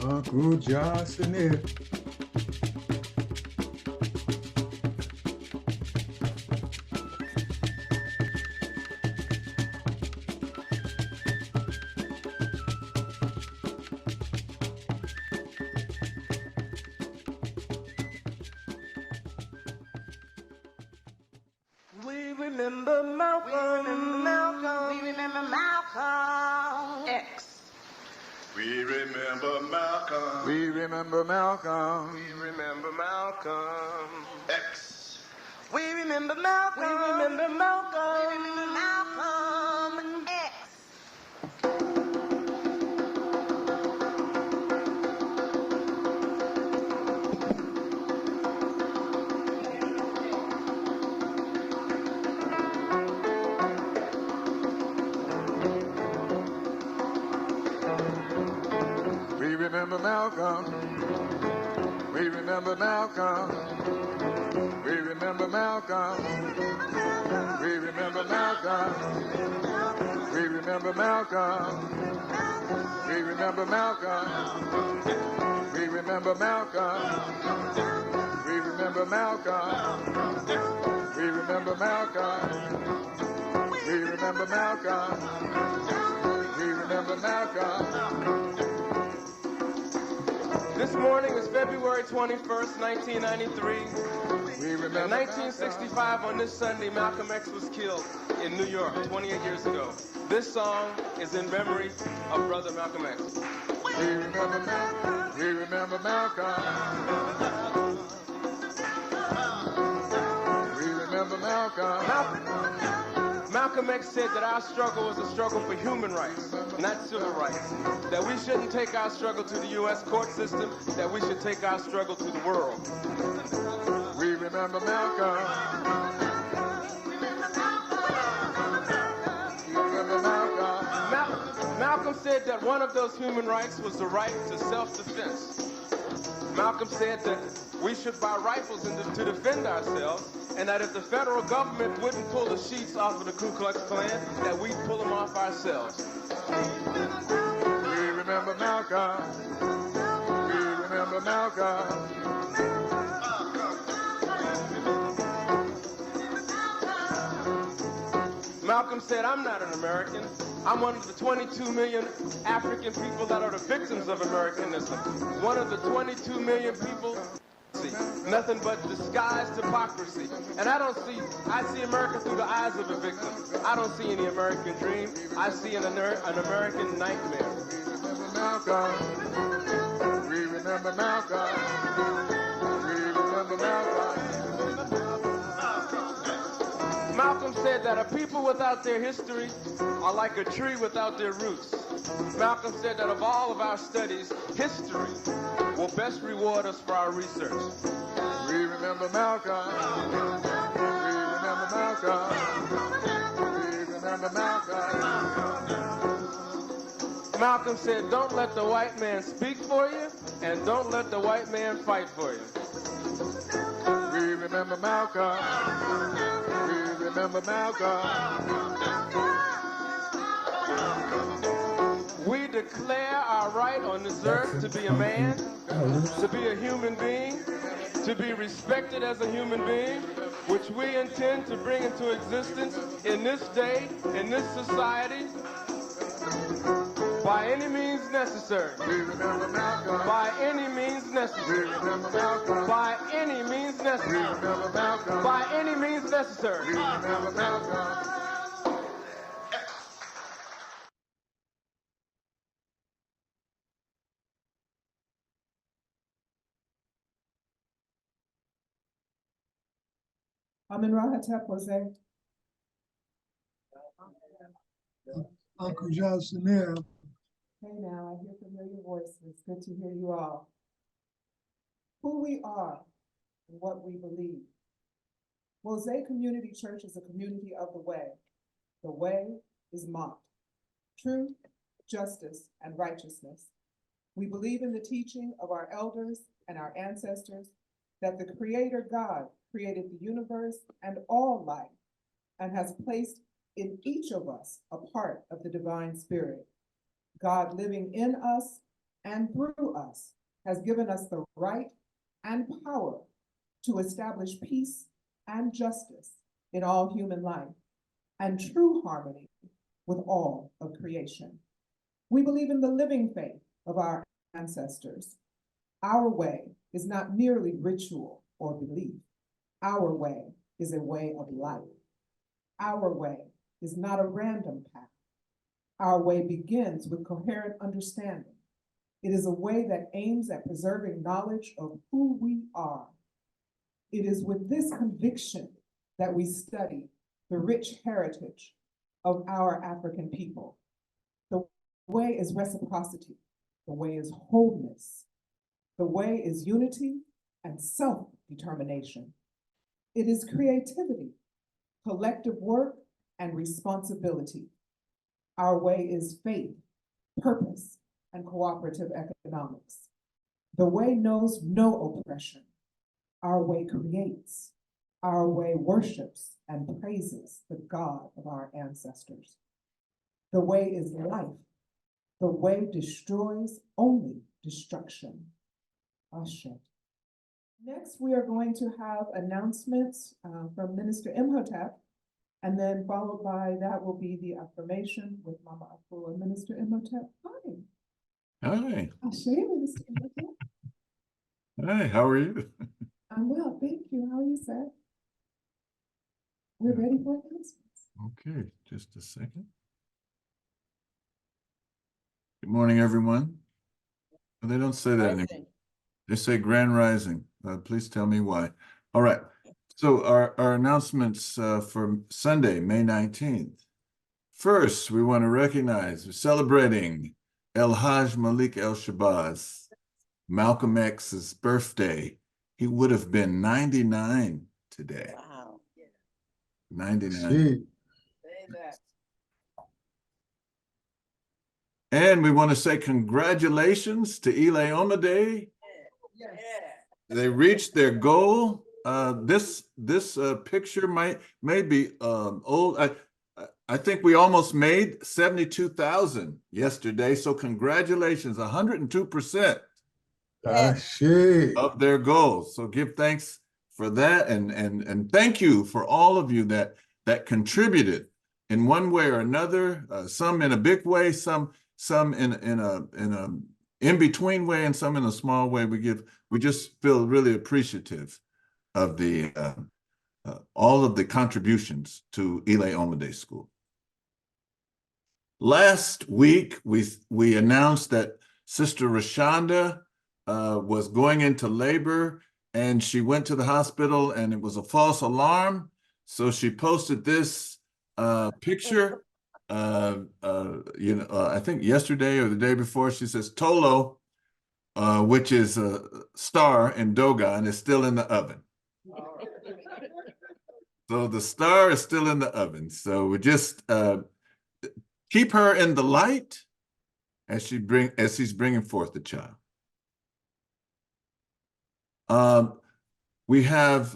Uncle Johnson here. We remember Malcolm. We remember Malcolm. We remember Malcolm X. We remember Malcolm. We remember Malcolm. We remember Malcolm X. We remember Malcolm. We remember Malcolm. We remember Malcolm X. We remember Malcolm. We remember Malcolm. We remember Malcolm. We remember Malcolm. We remember Malcolm. We remember Malcolm. We remember Malcolm. We remember Malcolm. We remember Malcolm. We remember Malcolm. We remember Malcolm. This morning is February 21st, 1993. We remember In 1965, on this Sunday, Malcolm X was killed in New York 28 years ago. This song is in memory of Brother Malcolm X. We remember Malcolm. We remember Malcolm. We remember Malcolm. Malcolm X said that our struggle was a struggle for human rights, not civil rights. That we shouldn't take our struggle to the U.S. court system, that we should take our struggle to the world. We remember Malcolm. We remember Malcolm. Malcolm said that one of those human rights was the right to self-defense. Malcolm said that we should buy rifles to defend ourselves, and that if the federal government wouldn't pull the sheets off of the Ku Klux Klan, that we'd pull them off ourselves. We remember Malcolm. We remember Malcolm. Malcolm said, I'm not an American. I'm one of the 22 million African people that are the victims of Americanism. One of the 22 million people, nothing but disguised hypocrisy. And I see America through the eyes of a victim. I don't see any American dream. I see an American nightmare. We remember Malcolm. We remember Malcolm. Malcolm said that a people without their history are like a tree without their roots. Malcolm said that of all of our studies, history will best reward us for our research. We remember Malcolm. We remember Malcolm. We remember Malcolm. Malcolm said, don't let the white man speak for you, and don't let the white man fight for you. We remember Malcolm. We remember Malcolm. We declare our right on this earth to be a man, to be a human being, to be respected as a human being, which we intend to bring into existence in this day, in this society, by any means necessary. We remember Malcolm. By any means necessary. We remember Malcolm. By any means We necessary. remember Malcolm. By any means necessary. We remember Malcolm. I'm in Rahatep, Jose. Uncle Johnson here. Hey now, I hear familiar voices. Good to hear you all. Who we are and what we believe. Mosaic Community Church is a community of the way. The way is Maat. Truth, justice, and righteousness. We believe in the teaching of our elders and our ancestors that the Creator God created the universe and all life and has placed in each of us a part of the divine spirit, God living in us and through us has given us the right and power to establish peace and justice in all human life and true harmony with all of creation. We believe in the living faith of our ancestors. Our way is not merely ritual or belief. Our way is a way of life. Our way is not a random path. Our way begins with coherent understanding. It is a way that aims at preserving knowledge of who we are. It is with this conviction that we study the rich heritage of our African people. The way is reciprocity. The way is wholeness. The way is unity and self-determination. It is creativity, collective work, and responsibility. Our way is faith, purpose, and cooperative economics. The way knows no oppression. Our way creates. Our way worships and praises the God of our ancestors. The way is life. The way destroys only destruction. Ashe. Next, we are going to have announcements from Minister Imhotep, and then followed by that will be the affirmation with Mama Afua. Minister Imhotep, hi. Hi. Ashe, Minister Imhotep. Hi, how are you? I'm well, thank you. How are you, sir? We're ready for announcements. Okay, just a second. Good morning, everyone. Well, they don't say that anymore. They say Grand Rising. Please tell me why. All right. So our announcements for Sunday, May 19th. First, we want to recognize we're celebrating El Hajj Malik El Shabazz, Malcolm X's birthday. He would have been 99 today. Wow. 99. And we want to say congratulations to Ile Omade. Yeah. They reached their goal. This picture may be old. I think we almost made 72,000 yesterday. So congratulations, 102% of their goals. So give thanks for that, and thank you for all of you that contributed in one way or another. Some in a big way, some in a in-between way, and some in a small way. We just feel really appreciative of the all of the contributions to Ile Omade School. Last week, we announced that Sister Rashonda was going into labor, and she went to the hospital, and it was a false alarm. So she posted this picture. I think yesterday or the day before. She says Tolo, which is a star in Dogon, is still in the oven. So the star is still in the oven. So we just keep her in the light as she's bringing forth the child. We have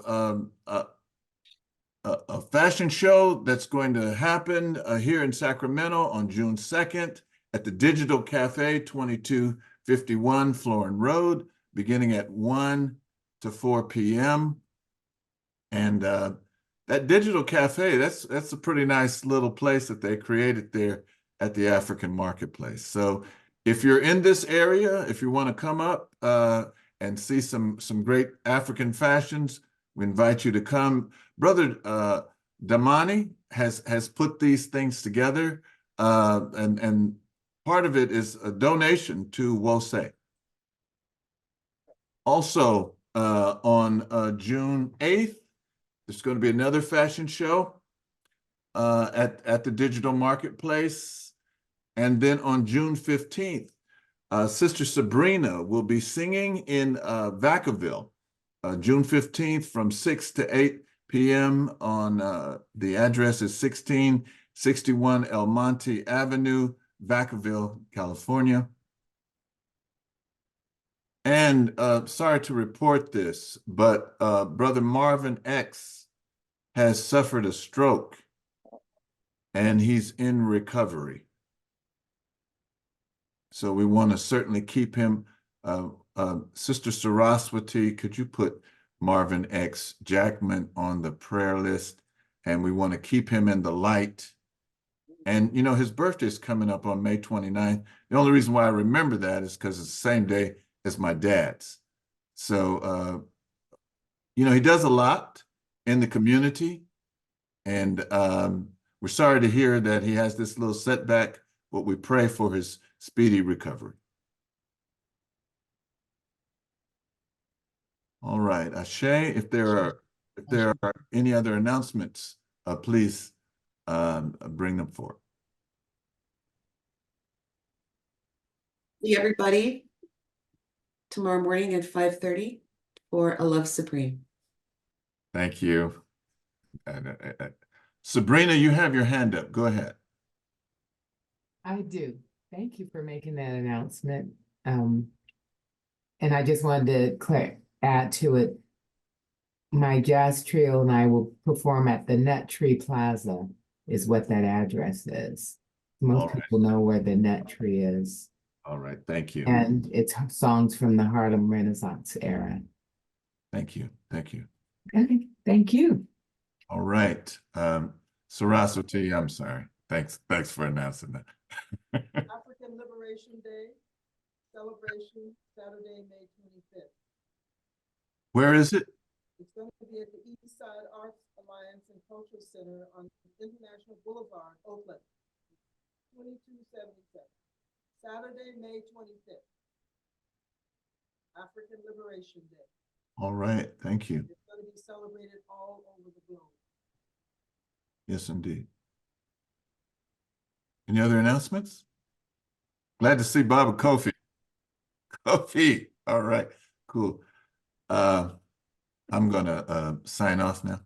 a fashion show that's going to happen here in Sacramento on June 2nd at the Digital Cafe, 2251 Florin Road, beginning at 1 to 4 p.m. And that Digital Cafe, that's a pretty nice little place that they created there at the African Marketplace. So if you're in this area, if you want to come up and see some great African fashions, we invite you to come. Brother Damani has put these things together, and part of it is a donation to WOSE. Also, on June 8th, there's going to be another fashion show at the Digital Marketplace. And then on June 15th, Sister Sabrina will be singing in Vacaville, June 15th from 6 to 8 p.m. on the address is 1661 El Monte Avenue, Vacaville, California. And sorry to report this, but Brother Marvin X has suffered a stroke and he's in recovery. So we want to certainly keep him. Sister Saraswati, could you put Marvin X. Jackman on the prayer list? And we want to keep him in the light. And, you know, his birthday is coming up on May 29th. The only reason why I remember that is because it's the same day as my dad's. So, you know, he does a lot in the community. And we're sorry to hear that he has this little setback, but we pray for his speedy recovery. All right, Ashe, if there are any other announcements, please bring them forth. See everybody tomorrow morning at 5:30 for A Love Supreme. Thank you. Sabrina, you have your hand up. Go ahead. I do. Thank you for making that announcement. And I just wanted to add to it. My jazz trio and I will perform at the Nut Tree Plaza, is what that address is. Most people know where the Nut Tree is. All right, thank you. And it's songs from the Harlem Renaissance era. Thank you. Thank you. Okay, thank you. All right. Saraswati, I'm sorry. Thanks for announcing that. African Liberation Day celebration, Saturday, May 25th. Where is it? It's going to be at the East Side Arts Alliance and Cultural Center on International Boulevard, Oakland, 2277. Saturday, May 25th. African Liberation Day. All right, thank you. It's going to be celebrated all over the globe. Yes, indeed. Any other announcements? Glad to see Baba Kofi. Kofi, all right, cool. I'm gonna sign off now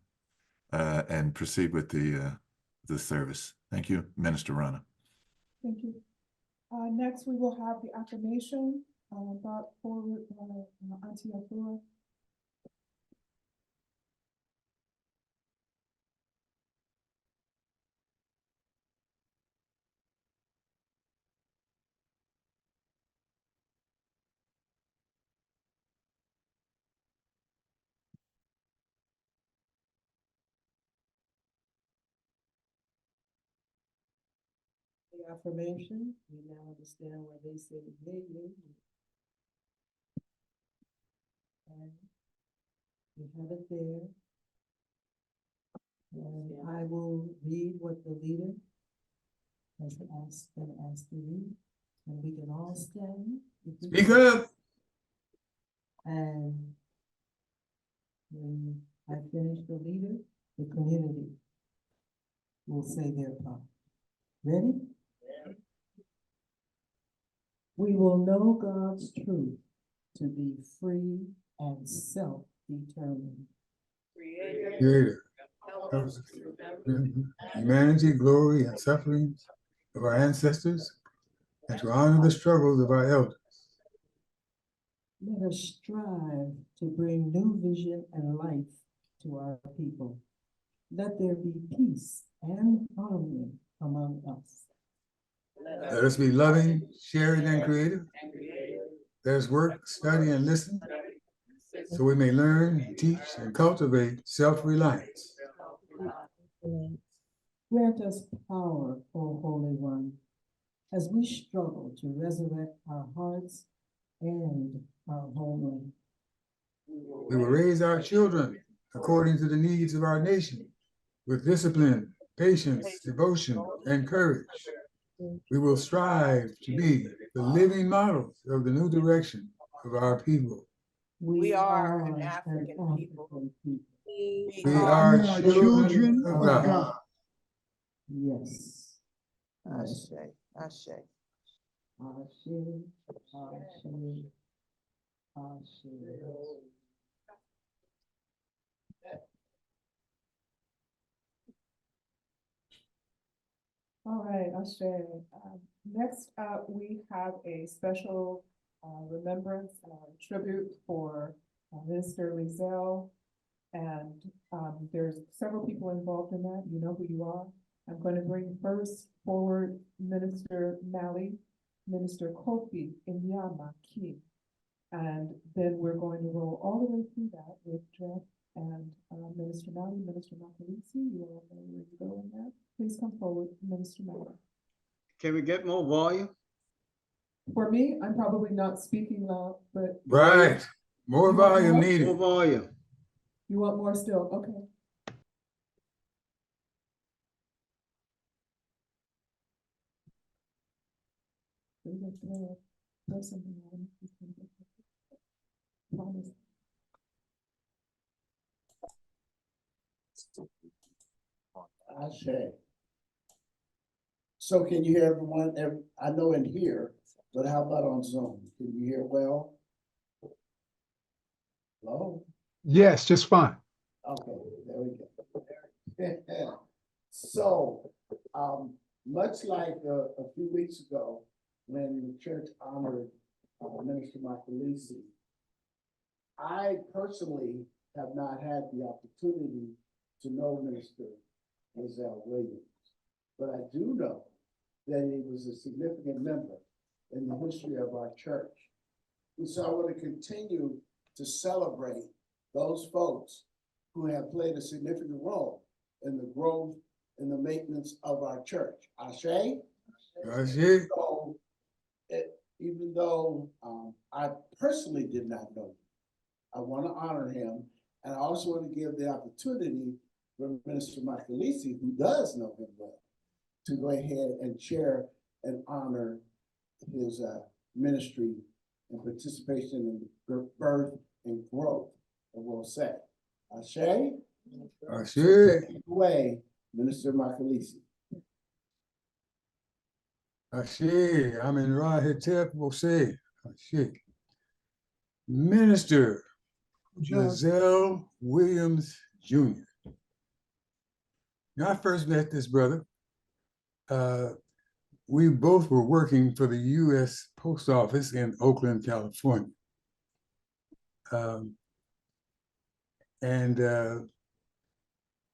and proceed with the service. Thank you, Minister Rana. Thank you. Next, we will have the affirmation brought forward by Auntie Afua. The affirmation, we now understand why they say yay, yay, yay. And we have it there. And I will read what the leader has been asked to read. And we can all stand. Speak up. And when I finish the leader, the community will say their part. Ready? We will know God's truth to be free and self-determined. Creator of humanity, glory, and sufferings of our ancestors, and to honor the struggles of our elders. Let us strive to bring new vision and life to our people. Let there be peace and harmony among us. Let us be loving, sharing, and creative. Let us work, study, and listen, so we may learn, teach, and cultivate self-reliance. Grant us power, O Holy One, as we struggle to resurrect our hearts and our homeland. We will raise our children according to the needs of our nation, with discipline, patience, devotion, and courage. We will strive to be the living models of the new direction of our people. We are an African people. We are children of God. Yes. Ashe, Ashe. Ashe, Ashe, Ashe. All right, Ashe. Next up, we have a special remembrance tribute for Minister Lizelle. And there's several people involved in that. You know who you are. I'm going to bring first forward Minister Malley, Minister Kofi Inyama King. And then we're going to roll all the way through that with Jeff and Minister Malley, Minister Makalisi. You all know where to go in that. Please come forward, Minister Malley. Can we get more volume? For me, I'm probably not speaking loud, but Right. More You want volume more? More needed. volume. you want more still? Okay. There's something on. Promise. Ashe. So can you hear everyone? I know in here, but how about on Zoom? Can you hear well? Hello? Yes, just fine. Okay, there we go. So, much like a few weeks ago, when the church honored Minister Makalisi, I personally have not had the opportunity to know Minister Lizelle Williams, but I do know that he was a significant member in the history of our church. And so I want to continue to celebrate those folks who have played a significant role in the growth and the maintenance of our church. Ashe? Ashe. So, even though I personally did not know him, I want to honor him, and I also want to give the opportunity for Minister Makalisi, who does know him well, to go ahead and share and honor his ministry and participation in the birth and growth of Rosette. Ashe? Ashe. So take it away, Minister Makalisi. Ashe. I'm in Rahetep Mose. Ashe. Minister Lizelle Williams Jr. Now, I first met this brother. We both were working for the U.S. Post Office in Oakland, California. He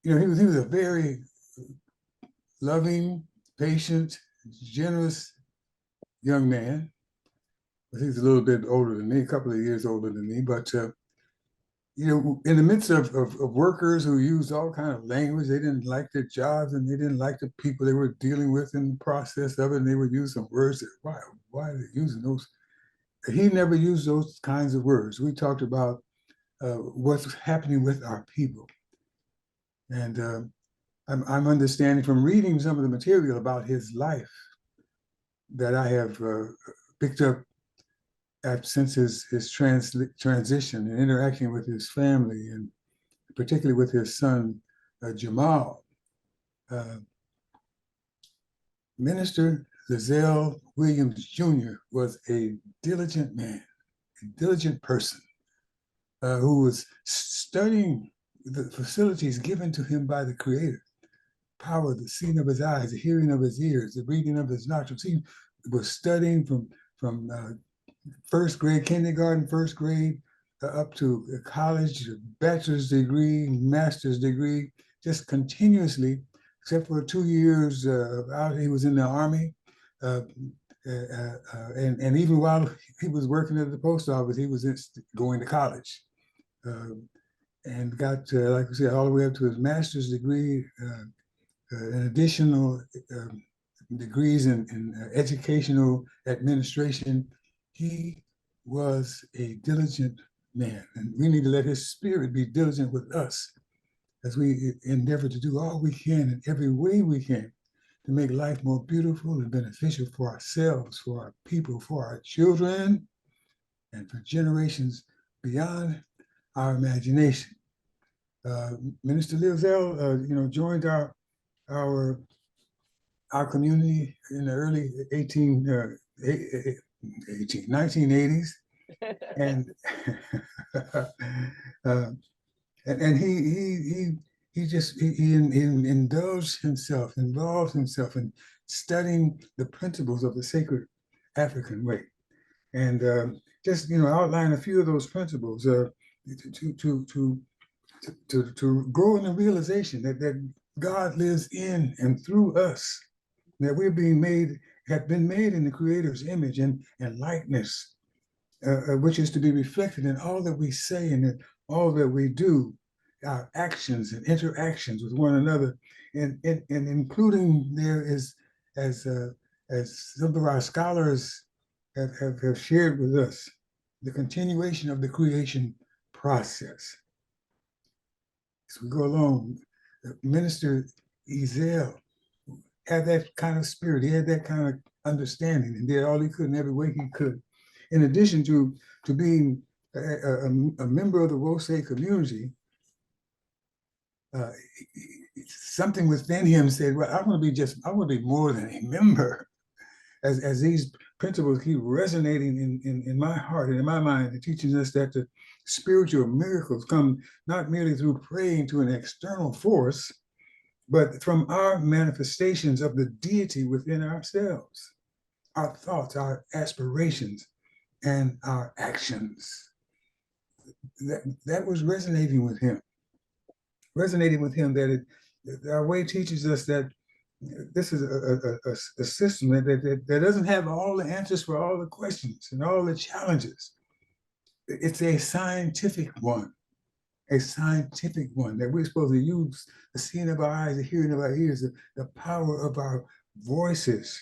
was a very loving, patient, generous young man. He's a little bit older than me, a couple of years older than me, but in the midst of workers who used all kind of language, they didn't like their jobs and they didn't like the people they were dealing with in the process of it, and they would use some words that, why are they using those? He never used those kinds of words. We talked about what's happening with our people. And I'm understanding from reading some of the material about his life that I have picked up since his transition and interacting with his family, and particularly with his son, Jamal. Minister Lizelle Williams Jr. was a diligent man, a diligent person who was studying the facilities given to him by the Creator. Power, the seeing of his eyes, the hearing of his ears, the reading of his nostrils. He was studying from first grade, kindergarten, first grade, up to college, bachelor's degree, master's degree, just continuously, except for 2 years out, he was in the Army. And even while he was working at the post office, he was going to college. And got, like I said, all the way up to his master's degree, an additional degrees in educational administration. He was a diligent man, and we need to let his spirit be diligent with us as we endeavor to do all we can in every way we can to make life more beautiful and beneficial for ourselves, for our people, for our children, and for generations beyond our imagination. Minister Lizelle, joined our community in the early 1980s, and and he involved himself in studying the principles of the sacred African way, and just outline a few of those principles to grow in the realization that God lives in and through us, that we're being made have been made in the Creator's image and likeness, which is to be reflected in all that we say and in all that we do, our actions and interactions with one another, and including there is, as some of our scholars have shared with us, the continuation of the creation process. As we go along, Minister Ezel had that kind of spirit. He had that kind of understanding and did all he could in every way he could. In addition to being a member of the Wosei community, something within him said, well, I want to be more than a member. As these principles keep resonating in my heart and in my mind, teaching us that the spiritual miracles come not merely through praying to an external force, but from our manifestations of the deity within ourselves, our thoughts, our aspirations, and our actions. That was resonating with him that our way teaches us that this is a system that doesn't have all the answers for all the questions and all the challenges. It's a scientific one that we're supposed to use the seeing of our eyes, the hearing of our ears, the power of our voices,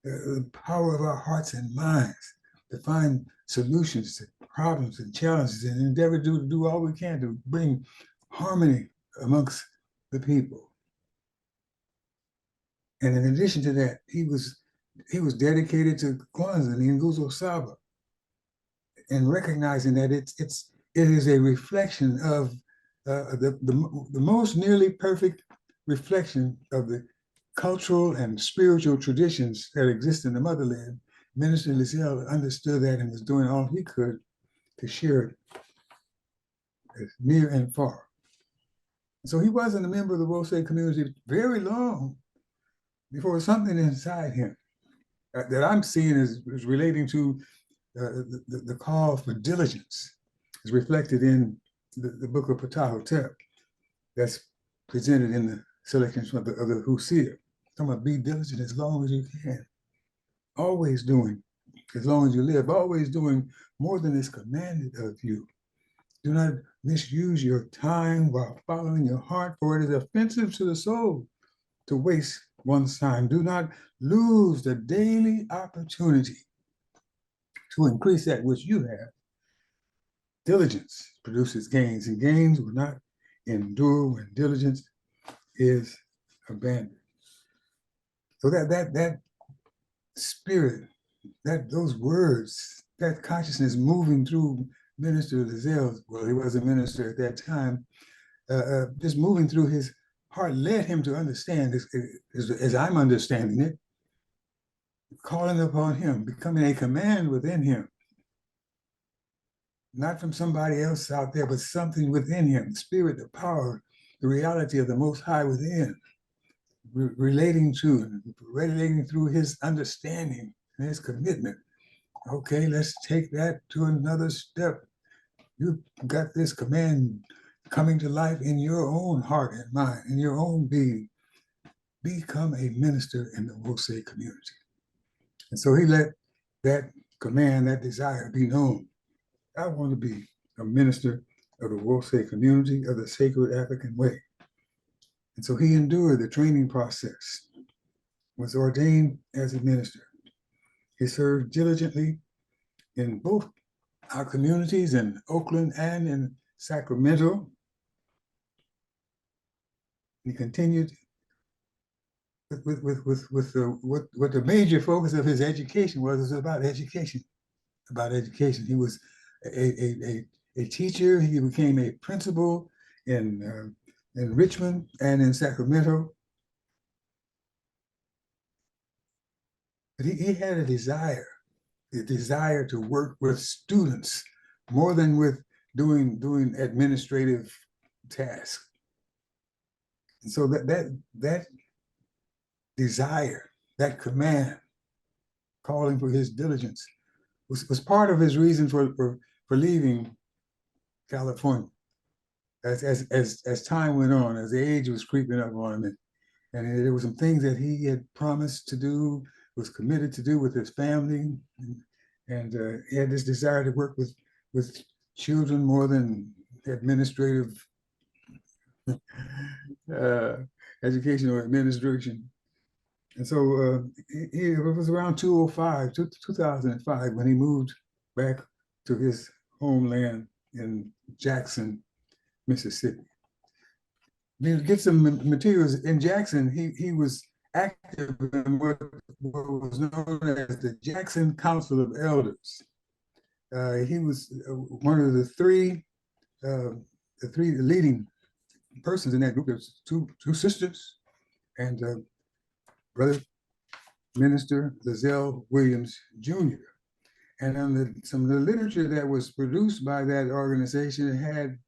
the power of our hearts and minds to find solutions to problems and challenges and endeavor to do all we can to bring harmony amongst the people. And in addition to that, he was dedicated to Kwanzaa and Nguzo Saba, and recognizing that it is a reflection of the most nearly perfect reflection of the cultural and spiritual traditions that exist in the motherland. Minister Ezel understood that and was doing all he could to share it near and far. So he wasn't a member of the Wosei community very long before something inside him that I'm seeing is relating to the call for diligence is reflected in the book of Ptahhotep that's presented in the selections of the Husia. Talking about be diligent as long as you can. Always doing, as long as you live, always doing more than is commanded of you. Do not misuse your time while following your heart, for it is offensive to the soul to waste one's time. Do not lose the daily opportunity to increase that which you have. Diligence produces gains, and gains will not endure when diligence is abandoned. So that spirit, those words, that consciousness moving through Minister Ezel, well, he was a minister at that time, just moving through his heart led him to understand, as I'm understanding it, calling upon him, becoming a command within him, not from somebody else out there, but something within him, the spirit, the power, the reality of the Most High within, relating through his understanding and his commitment. Okay, let's take that to another step. You've got this command coming to life in your own heart and mind, in your own being. Become a minister in the Wosei community. And so he let that command, that desire be known. I want to be a minister of the Wosei community of the sacred African way. And so he endured the training process, was ordained as a minister. He served diligently in both our communities in Oakland and in Sacramento. He continued with what the major focus of his education was about education. He was a teacher. He became a principal in Richmond and in Sacramento. But he had a desire to work with students more than with doing administrative tasks. And so that desire, that command, calling for his diligence, was part of his reason for leaving California. As time went on, as the age was creeping up on him, and there were some things that he had promised to do was committed to do with his family, and he had this desire to work with children more than administrative education or administration. And so it was around 2005 when he moved back to his homeland in Jackson, Mississippi. To get some materials in Jackson, he was active in what was known as the Jackson Council of Elders. He was one of the three leading persons in that group. There's two sisters and Brother Minister Lizelle Williams Jr. And on some of the literature that was produced by that organization had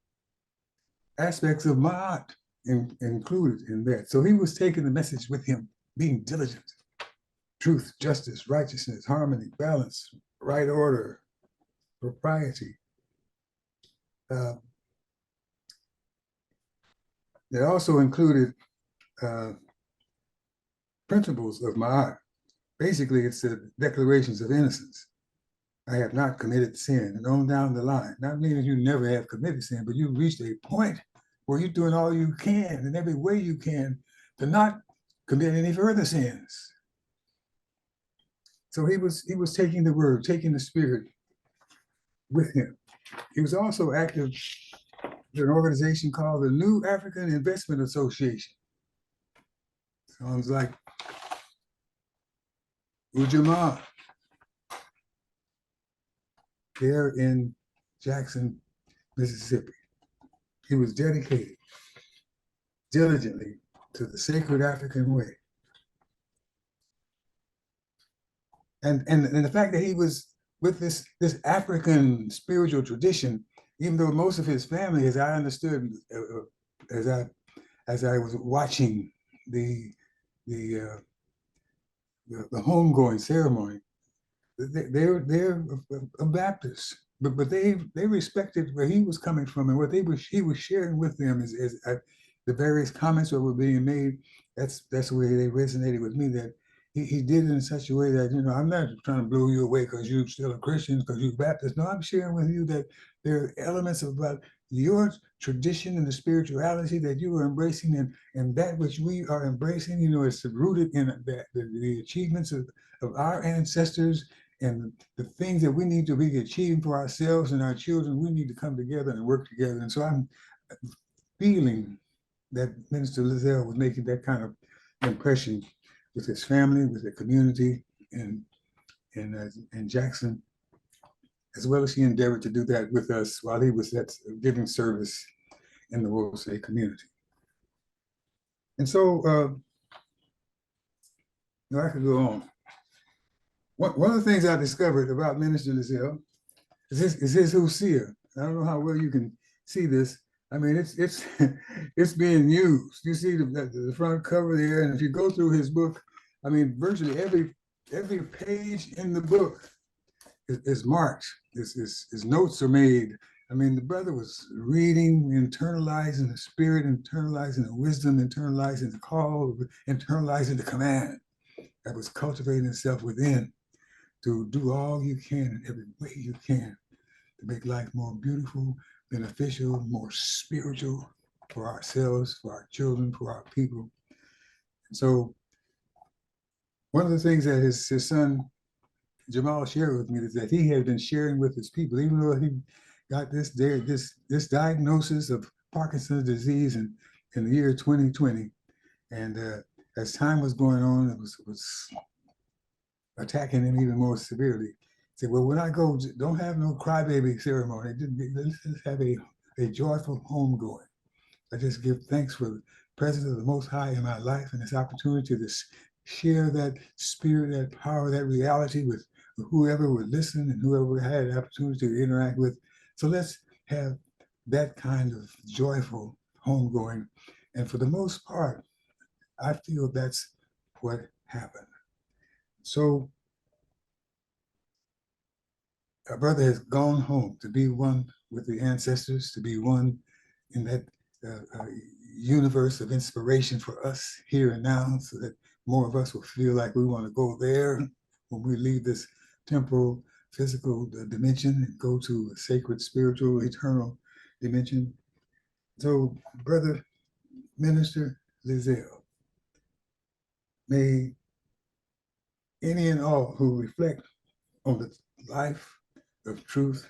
aspects of Maat included in that. So he was taking the message with him, being diligent, truth, justice, righteousness, harmony, balance, right order, propriety. It also included principles of Ma'at. Basically, it's the declarations of innocence. I have not committed sin, and on down the line. Not meaning you never have committed sin, but you've reached a point where you're doing all you can in every way you can to not commit any further sins. So he was taking the word, taking the spirit with him. He was also active in an organization called the New African Investment Association. Sounds like Ujamaa there in Jackson, Mississippi. He was dedicated diligently to the sacred African way. And the fact that he was with this African spiritual tradition, even though most of his family, as I understood, as I was watching the homegoing ceremony, they're a Baptist, but they respected where he was coming from and what he was sharing with them is the various comments that were being made. That's the way they resonated with me. That he did it in such a way that, I'm not trying to blow you away because you're still a Christian, because you're Baptist. No, I'm sharing with you that there are elements about your tradition and the spirituality that you are embracing, and that which we are embracing, it's rooted in the achievements of our ancestors and the things that we need to be achieving for ourselves and our children. We need to come together and work together. And so I'm feeling that Minister Lizelle was making that kind of impression with his family, with the community in Jackson, as well as he endeavored to do that with us while he was giving service in the Wose community. And so, I could go on. One of the things I discovered about Minister Lizelle is his Hosea. I don't know how well you can see this. I mean, it's being used. You see the front cover there, and if you go through his book, I mean, virtually every page in the book is marked. His notes are made. I mean, the brother was reading, internalizing the spirit, internalizing the wisdom, internalizing the call, internalizing the command that was cultivating itself within to do all you can in every way you can to make life more beautiful, beneficial, more spiritual for ourselves, for our children, for our people. And so one of the things that his son Jamal shared with me is that he had been sharing with his people, even though he got this diagnosis of Parkinson's disease in the year 2020. And as time was going on, it was attacking him even more severely. He said, well, when I go, don't have no crybaby ceremony. Let's just have a joyful homegoing. I just give thanks for the presence of the Most High in my life and this opportunity to share that spirit, that power, that reality with whoever would listen and whoever had the opportunity to interact with. So let's have that kind of joyful homegoing. And for the most part, I feel that's what happened. So our brother has gone home to be one with the ancestors, to be one in that universe of inspiration for us here and now, so that more of us will feel like we want to go there when we leave this temporal, physical dimension and go to a sacred, spiritual, eternal dimension. So, Brother Minister Lizelle, may any and all who reflect on the life of truth,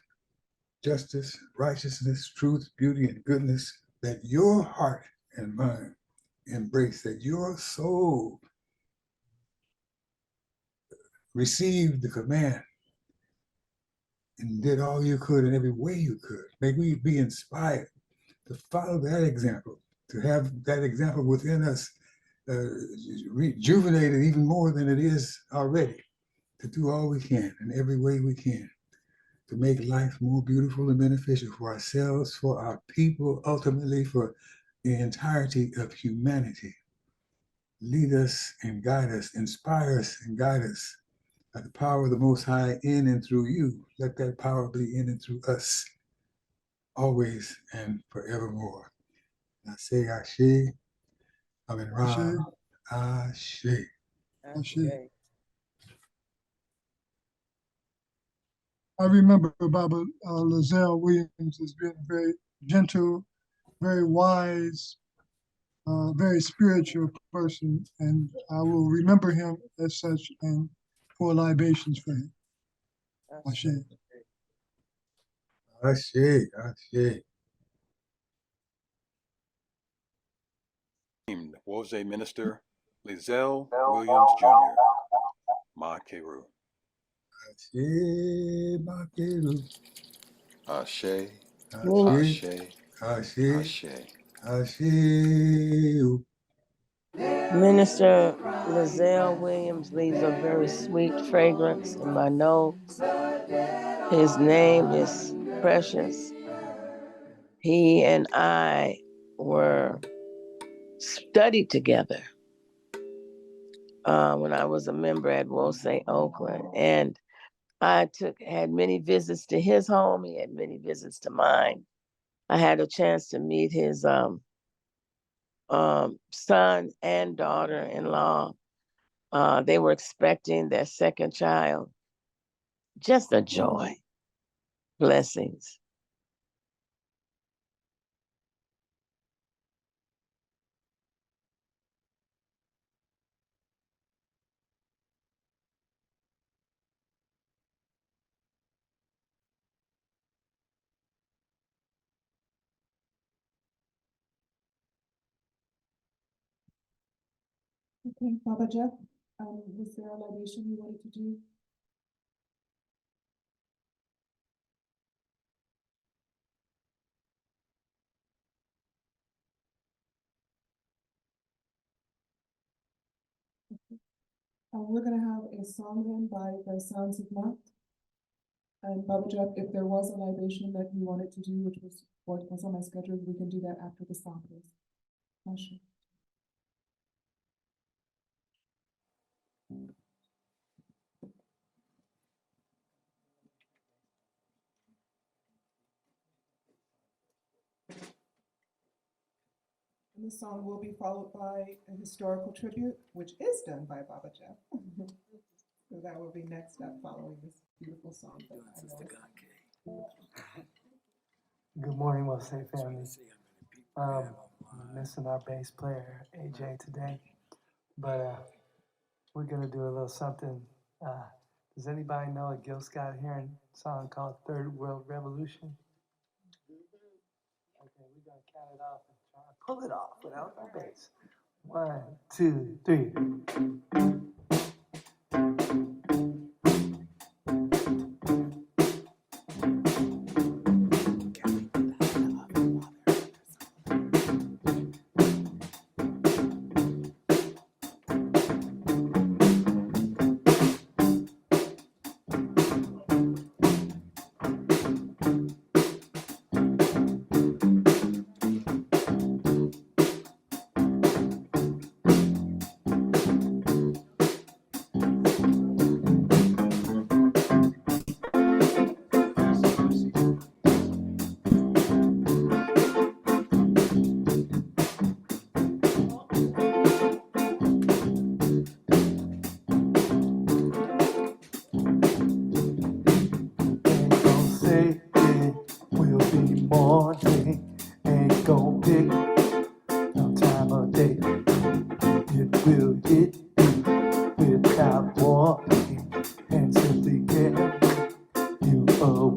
justice, righteousness, truth, beauty, and goodness that your heart and mind embrace, that your soul received the command and did all you could in every way you could. May we be inspired to follow that example, to have that example within us rejuvenated even more than it is already, to do all we can in every way we can to make life more beautiful and beneficial for ourselves, for our people, ultimately for the entirety of humanity. Lead us and guide us, inspire us and guide us by the power of the Most High in and through you. Let that power be in and through us, always and forevermore. I say Ashe, Amen Ra, Ashe. Ashe. I remember Baba Lizelle Williams as being a very gentle, very wise, very spiritual person, and I will remember him as such and pour libations for him. Ashe. Ashe, Ashe. Wose Minister Lizelle Williams Jr. Maat. Ashe, Makeru. Ashe, Ashe, Ashe, Ashe, Ashe. Ashe. Minister Lizelle Williams leaves a very sweet fragrance in my nose. His name is Precious. He and I were studied together when I was a member at Wose Oakland, and I had many visits to his home. He had many visits to mine. I had a chance to meet his son and daughter-in-law. They were expecting their second child. Just a joy. Blessings. Okay, Baba Jeff, was there a libation you wanted to do? We're gonna have a song then by the Sounds of Maat. And Baba Jeff, if there was a libation that you wanted to do, which was what was on my schedule, we can do that after the song, please. Ashe. And the song will be followed by a historical tribute, which is done by Baba Jeff. So that will be next up following this beautiful song. Good morning, Will Say family. I'm missing our bass player, AJ, today, but we're gonna do a little something. Does anybody know a Gil Scott Heron song called Third World Revolution? Okay, we're gonna count it off and try to pull it off without the bass. 1, 2, 3.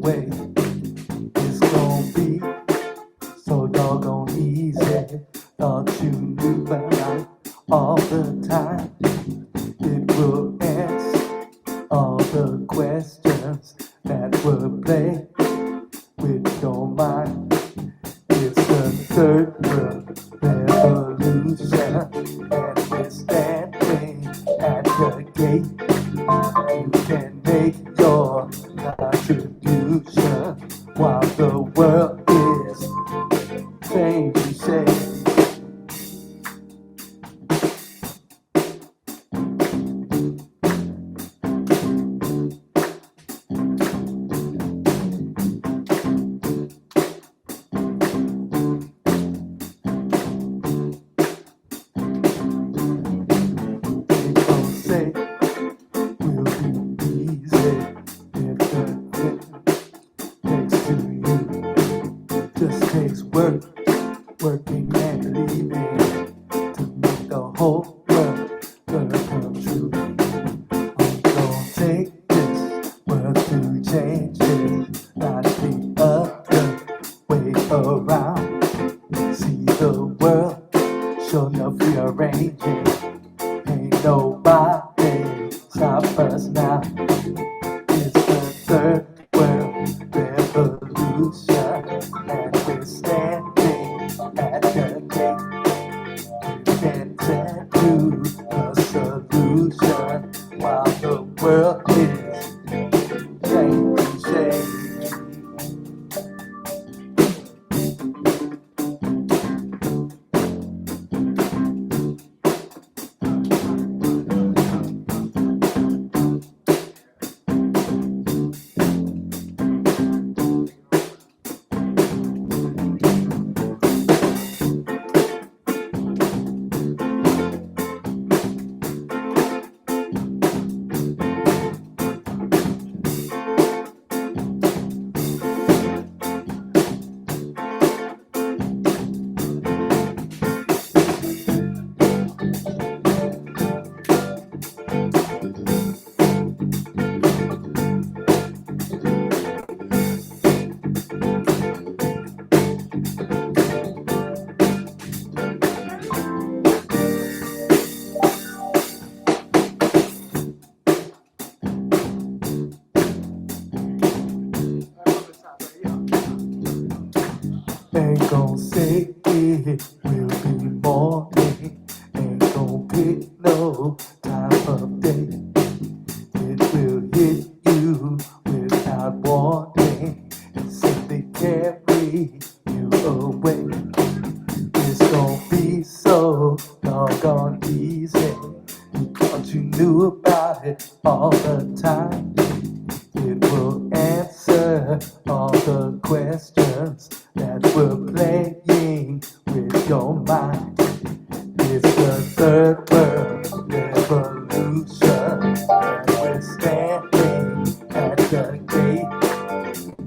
away. It's gonna be so doggone easy. Thought you knew about life all the time. It will answer all the questions that were played with your mind. It's the third world revolution, and we're standing at the gate. You can make your contribution while the world is changing shape. People say will be easy if the thing takes to you. Just takes work, working and believing to make the whole world gonna come true. I'm gonna take this world to change it, not the other way around. See the world, sure enough rearranging. Ain't nobody stop us now. It's the third world revolution, and we're standing at the gate. You can tend to the solution while the world is changing shape. Ain't gon' say it will be morning. Ain't gon' pick no time of day. It will hit you without warning and simply carry you away. It's gon' be so doggone easy. You thought you knew about it all the time. It will answer all the questions that were playing with your mind. It's the third world revolution, and we're standing at the gate.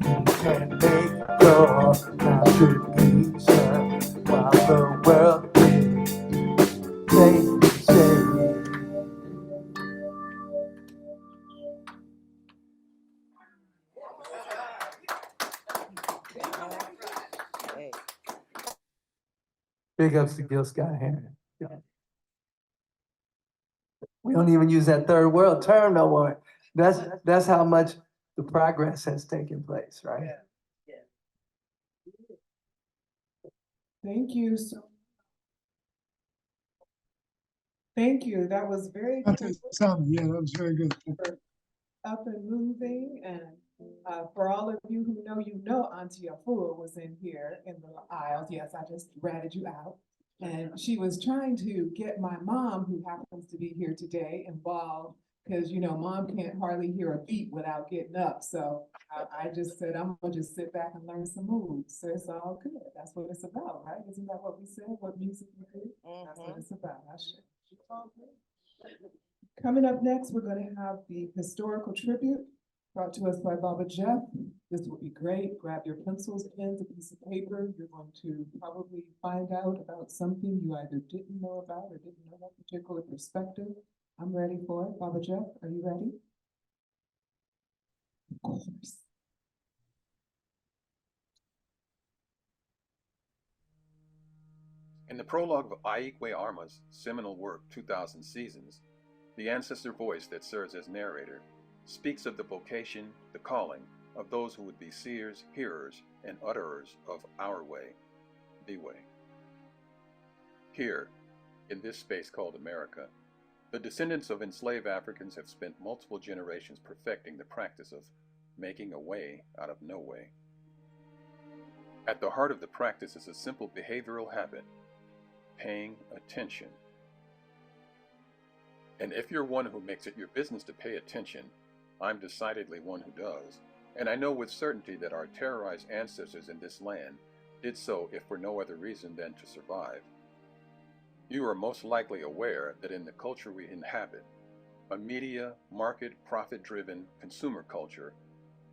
You can make your contribution while the world is changing shape. Hey. Big ups to Gil Scott Heron. Yeah. We don't even use that third world term no more. That's how much the progress has taken place, right? Thank you so. Thank you. That was very Simon, yeah, that was very good. up and moving. And for all of you who know Auntie Afua was in here in the aisles. Yes, I just ratted you out. And she was trying to get my mom, who happens to be here today, involved, because mom can't hardly hear a beat without getting up. So I just said, I'm gonna just sit back and learn some moves. So it's all good. That's what it's about, right? Isn't that what we said? What music we do? That's what it's about. Coming up next, we're going to have the historical tribute brought to us by Baba Jeff. This will be great. Grab your pencils, pens, a piece of paper. You're going to probably find out about something you either didn't know about or didn't know that particular perspective. I'm ready for it. Baba Jeff, are you ready? Of course. In the prologue of Aikwe Arma's seminal work, 2000 Seasons, the ancestor voice that serves as narrator speaks of the vocation, the calling of those who would be seers, hearers, and utterers of our way, the way. Here, in this space called America, the descendants of enslaved Africans have spent multiple generations perfecting the practice of making a way out of no way. At the heart of the practice is a simple behavioral habit, paying attention. And if you're one who makes it your business to pay attention, I'm decidedly one who does. And I know with certainty that our terrorized ancestors in this land did so if for no other reason than to survive. You are most likely aware that in the culture we inhabit, a media, market, profit-driven consumer culture,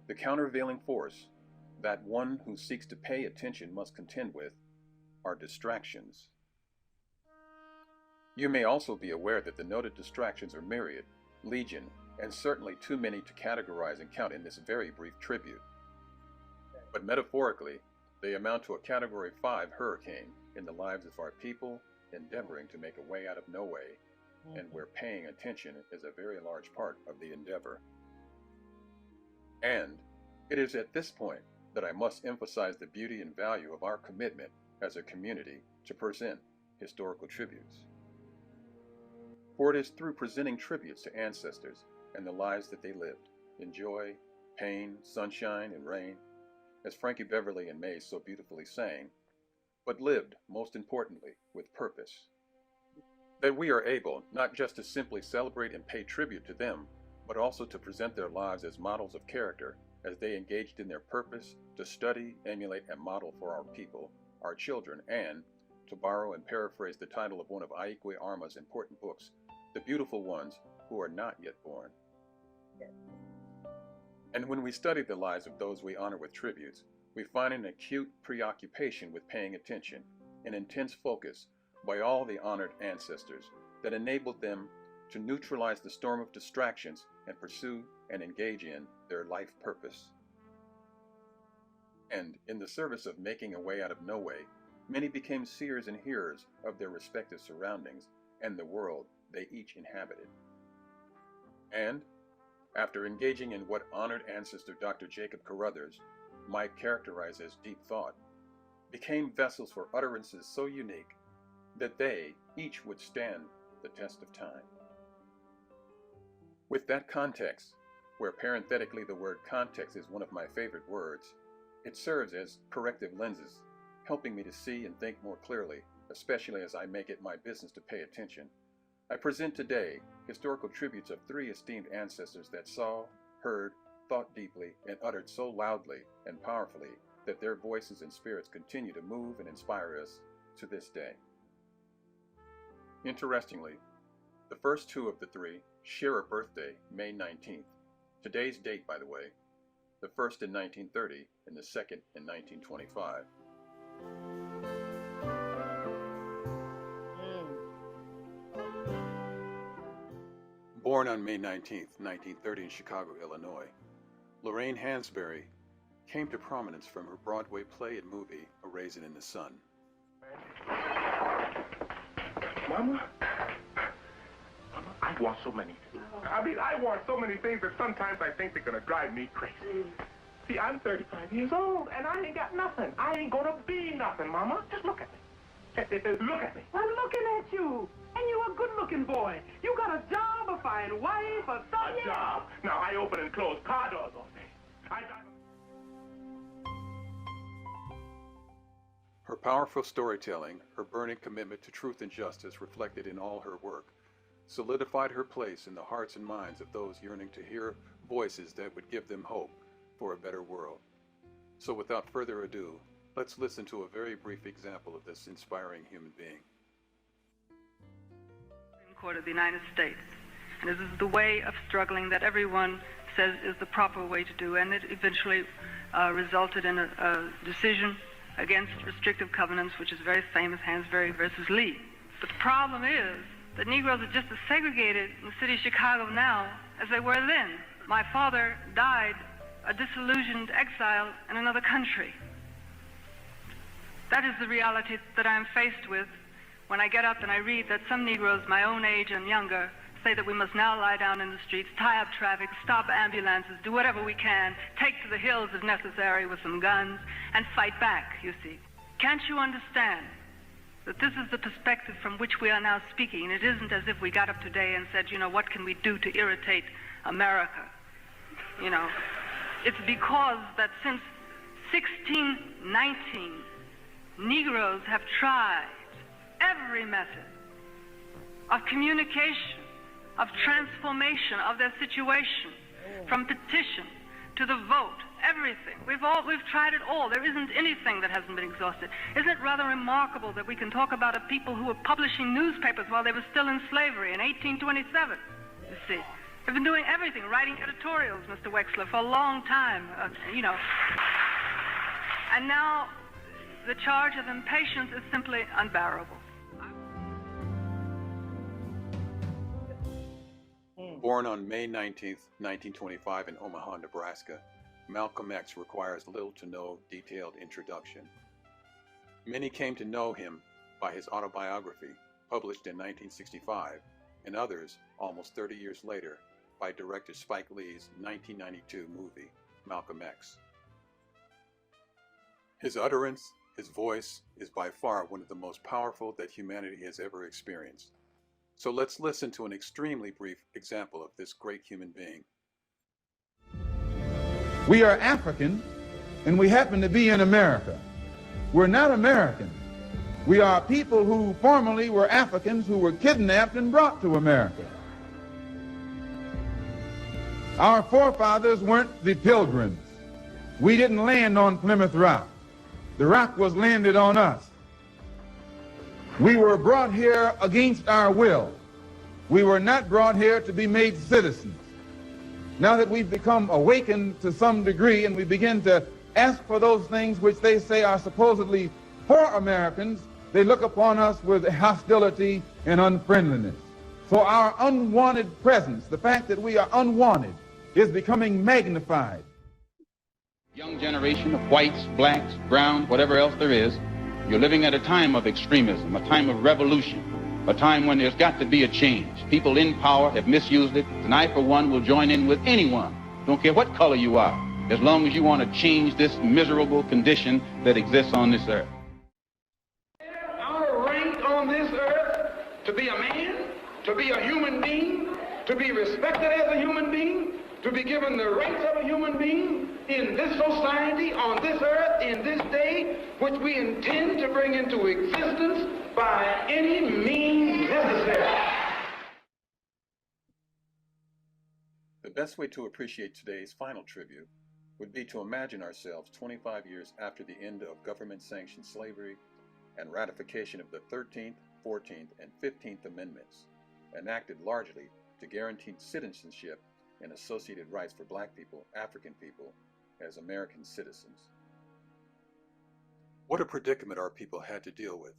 the countervailing force, that one who seeks to pay attention must contend with, are distractions. You may also be aware that the noted distractions are myriad, legion, and certainly too many to categorize and count in this very brief tribute. But metaphorically, they amount to a Category 5 hurricane in the lives of our people endeavoring to make a way out of no way, and where paying attention is a very large part of the endeavor. And it is at this point that I must emphasize the beauty and value of our commitment as a community to present historical tributes. For it is through presenting tributes to ancestors and the lives that they lived, in joy, pain, sunshine, and rain, as Frankie Beverly and Mays so beautifully sang, but lived, most importantly, with purpose, that we are able not just to simply celebrate and pay tribute to them, but also to present their lives as models of character as they engaged in their purpose to study, emulate, and model for our people, our children, and, to borrow and paraphrase the title of one of Aikwe Arma's important books, the beautiful ones who are not yet born. And when we study the lives of those we honor with tributes, we find an acute preoccupation with paying attention, an intense focus by all the honored ancestors that enabled them to neutralize the storm of distractions and pursue and engage in their life purpose. And in the service of making a way out of no way, many became seers and hearers of their respective surroundings and the world they each inhabited. And, after engaging in what honored ancestor Dr. Jacob Carruthers might characterize as deep thought, became vessels for utterances so unique that they each would stand the test of time. With that context, where parenthetically the word context is one of my favorite words, it serves as corrective lenses, helping me to see and think more clearly, especially as I make it my business to pay attention. I present today historical tributes of three esteemed ancestors that saw, heard, thought deeply, and uttered so loudly and powerfully that their voices and spirits continue to move and inspire us to this day. Interestingly, the first two of the three share a birthday, May 19th. Today's date, by the way, the first in 1930 and the second in 1925. Born on May 19th, 1930 in Chicago, Illinois, Lorraine Hansberry came to prominence from her Broadway play and movie, A Raisin in the Sun. Mama, I want so many things. I want so many things that sometimes I think they're going to drive me crazy. See, I'm 35 years old, and I ain't got nothing. I ain't going to be nothing, Mama. Just look at me. Look at me. I'm looking at you, and you're a good-looking boy. You got a job, a fine wife, a son. A job. Now, I open and close car doors all day. Her powerful storytelling, her burning commitment to truth and justice reflected in all her work, solidified her place in the hearts and minds of those yearning to hear voices that would give them hope for a better world. So without further ado, let's listen to a very brief example of this inspiring human being. Supreme Court of the United States. And this is the way of struggling that everyone says is the proper way to do, and it eventually resulted in a decision against restrictive covenants, which is very famous, Hansberry versus Lee. But the problem is that Negroes are just as segregated in the city of Chicago now as they were then. My father died a disillusioned exile in another country. That is the reality that I'm faced with when I get up and I read that some Negroes my own age and younger say that we must now lie down in the streets, tie up traffic, stop ambulances, do whatever we can, take to the hills if necessary with some guns, and fight back, you see. Can't you understand that this is the perspective from which we are now speaking? It isn't as if we got up today and said, you know, what can we do to irritate America? You know, it's because that since 1619, Negroes have tried every method of communication, of transformation of their situation, from petition to the vote, everything. We've tried it all. There isn't anything that hasn't been exhausted. Isn't it rather remarkable that we can talk about a people who were publishing newspapers while they were still in slavery in 1827, you see? They've been doing everything, writing editorials, Mr. Wexler, for a long time, you know. And now the charge of impatience is simply unbearable. Born on May 19, 1925 in Omaha, Nebraska, Malcolm X requires little to no detailed introduction. Many came to know him by his autobiography, published in 1965, and others, almost 30 years later, by director Spike Lee's 1992 movie, Malcolm X. His utterance, his voice, is by far one of the most powerful that humanity has ever experienced. So let's listen to an extremely brief example of this great human being. We are African, and we happen to be in America. We're not American. We are people who formerly were Africans who were kidnapped and brought to America. Our forefathers weren't the Pilgrims. We didn't land on Plymouth Rock. The rock was landed on us. We were brought here against our will. We were not brought here to be made citizens. Now that we've become awakened to some degree and we begin to ask for those things which they say are supposedly for Americans, they look upon us with hostility and unfriendliness. So our unwanted presence, the fact that we are unwanted, is becoming magnified. Young generation of whites, blacks, browns, whatever else there is, you're living at a time of extremism, a time of revolution, a time when there's got to be a change. People in power have misused it, and I, for one, will join in with anyone, don't care what color you are, as long as you want to change this miserable condition that exists on this earth. Our rank on this earth, to be a man, to be a human being, to be respected as a human being, to be given the rights of a human being in this society, on this earth, in this day, which we intend to bring into existence by any means necessary. The best way to appreciate today's final tribute would be to imagine ourselves 25 years after the end of government-sanctioned slavery and ratification of the 13th, 14th, and 15th Amendments, enacted largely to guarantee citizenship and associated rights for black people, African people, as American citizens. What a predicament our people had to deal with.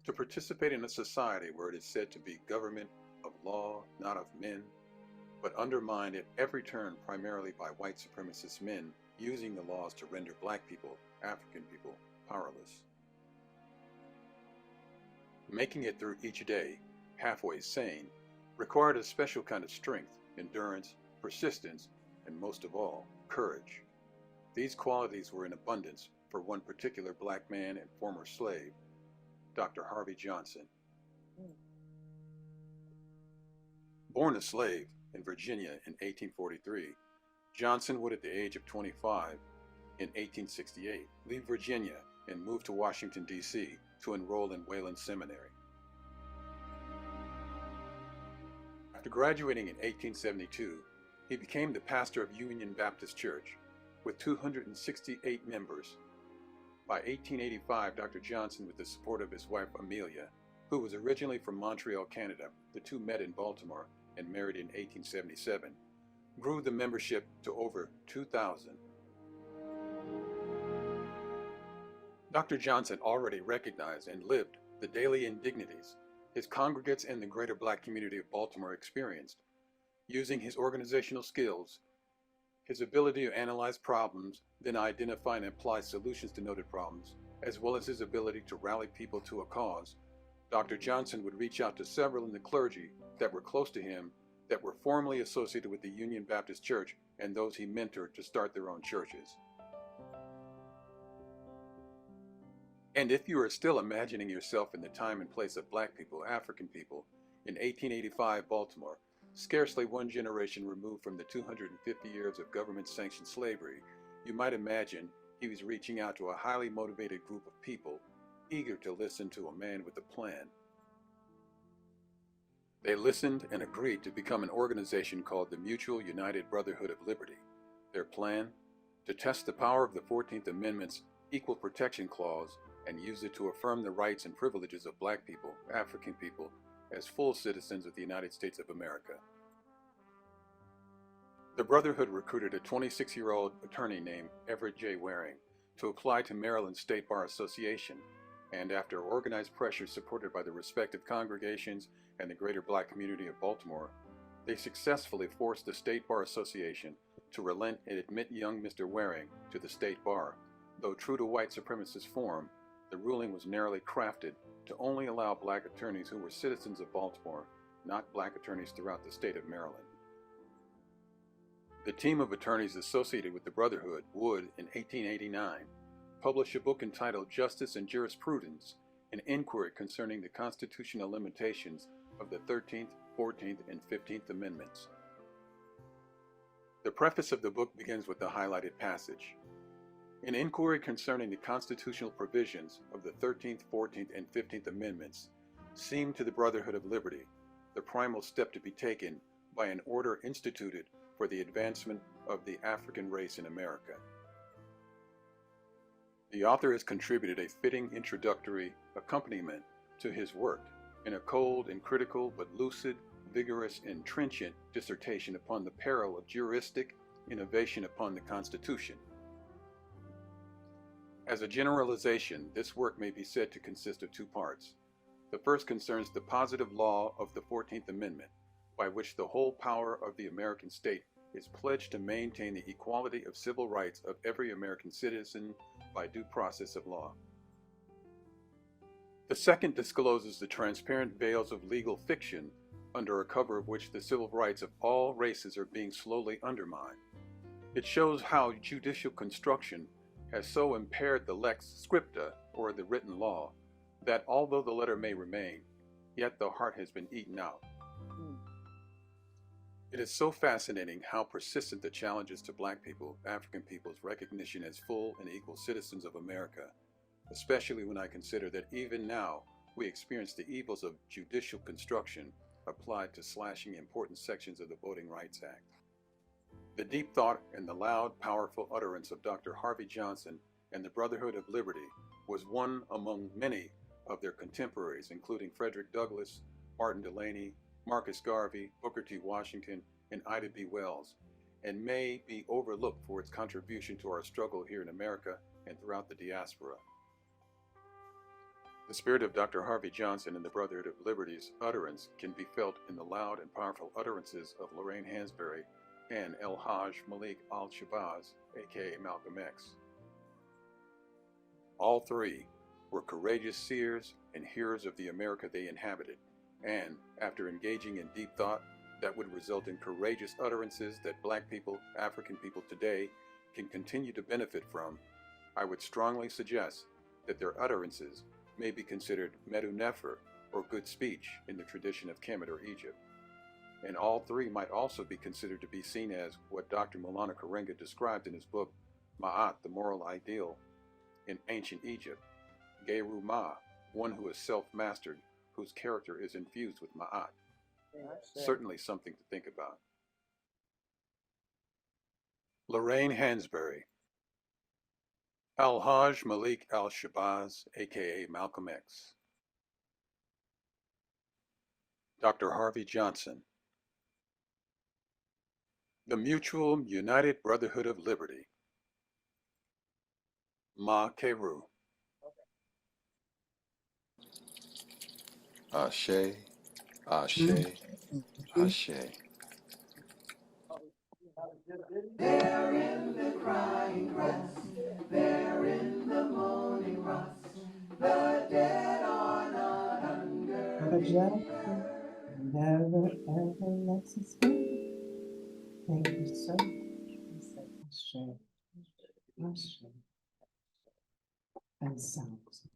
To participate in a society where it is said to be government of law, not of men, but undermined at every turn primarily by white supremacist men using the laws to render black people, African people, powerless. Making it through each day, halfway sane, required a special kind of strength, endurance, persistence, and most of all, courage. These qualities were in abundance for one particular black man and former slave, Dr. Harvey Johnson. Born a slave in Virginia in 1843, Johnson would, at the age of 25, in 1868, leave Virginia and move to Washington, D.C. to enroll in Wayland Seminary. After graduating in 1872, he became the pastor of Union Baptist Church, with 268 members. By 1885, Dr. Johnson, with the support of his wife Amelia, who was originally from Montreal, Canada, the two met in Baltimore and married in 1877, grew the membership to over 2,000. Dr. Johnson already recognized and lived the daily indignities his congregates and the greater black community of Baltimore experienced. Using his organizational skills, his ability to analyze problems, then identify and apply solutions to noted problems, as well as his ability to rally people to a cause, Dr. Johnson would reach out to several in the clergy that were close to him that were formerly associated with the Union Baptist Church and those he mentored to start their own churches. And if you are still imagining yourself in the time and place of Black people, African people, in 1885 Baltimore, scarcely one generation removed from the 250 years of government-sanctioned slavery, you might imagine he was reaching out to a highly motivated group of people, eager to listen to a man with a plan. They listened and agreed to become an organization called the Mutual United Brotherhood of Liberty. Their plan? To test the power of the 14th Amendment's Equal Protection Clause and use it to affirm the rights and privileges of Black people, African people, as full citizens of the United States of America. The Brotherhood recruited a 26-year-old attorney named Everett J. Waring to apply to Maryland State Bar Association, and after organized pressure supported by the respective congregations and the greater Black community of Baltimore, they successfully forced the State Bar Association to relent and admit young Mr. Waring to the State Bar. Though true to white supremacist form, the ruling was narrowly crafted to only allow Black attorneys who were citizens of Baltimore, not Black attorneys throughout the state of Maryland. The team of attorneys associated with the Brotherhood would, in 1889, publish a book entitled Justice and Jurisprudence, an inquiry concerning the constitutional limitations of the 13th, 14th, and 15th Amendments. The preface of the book begins with the highlighted passage. An inquiry concerning the constitutional provisions of the 13th, 14th, and 15th Amendments seemed to the Brotherhood of Liberty the primal step to be taken by an order instituted for the advancement of the African race in America. The author has contributed a fitting introductory accompaniment to his work in a cold and critical but lucid, vigorous, and trenchant dissertation upon the peril of juristic innovation upon the Constitution. As a generalization, this work may be said to consist of two parts. The first concerns the positive law of the 14th Amendment, by which the whole power of the American state is pledged to maintain the equality of civil rights of every American citizen by due process of law. The second discloses the transparent veils of legal fiction under a cover of which the civil rights of all races are being slowly undermined. It shows how judicial construction has so impaired the lex scripta, or the written law, that although the letter may remain, yet the heart has been eaten out. It is so fascinating how persistent the challenges to Black people, African people's recognition as full and equal citizens of America, especially when I consider that even now we experience the evils of judicial construction applied to slashing important sections of the Voting Rights Act. The deep thought and the loud, powerful utterance of Dr. Harvey Johnson and the Brotherhood of Liberty was one among many of their contemporaries, including Frederick Douglass, Martin Delany, Marcus Garvey, Booker T. Washington, and Ida B. Wells, and may be overlooked for its contribution to our struggle here in America and throughout the diaspora. The spirit of Dr. Harvey Johnson and the Brotherhood of Liberty's utterance can be felt in the loud and powerful utterances of Lorraine Hansberry and El-Hajj Malik al-Shabazz, aka Malcolm X. All three were courageous seers and hearers of the America they inhabited, and after engaging in deep thought that would result in courageous utterances that Black people, African people today can continue to benefit from, I would strongly suggest that their utterances may be considered medu nefer, or good speech, in the tradition of Kemet or Egypt. And all three might also be considered to be seen as what Dr. Maulana Karenga described in his book, Maat, the Moral Ideal, in ancient Egypt. Geru Ma, one who is self-mastered, whose character is infused with Ma'at. Certainly something to think about. Lorraine Hansberry. El-Hajj Malik al-Shabazz, aka Malcolm X. Dr. Harvey Johnson. The Mutual United Brotherhood of Liberty. Ma Keru. Ashe, Ashe, Ashe. There in the crying grass, there in the moaning rust, the dead are not under. majestic, never ever lets us go. Thank you so much. Ashe, Ashe, and sounds.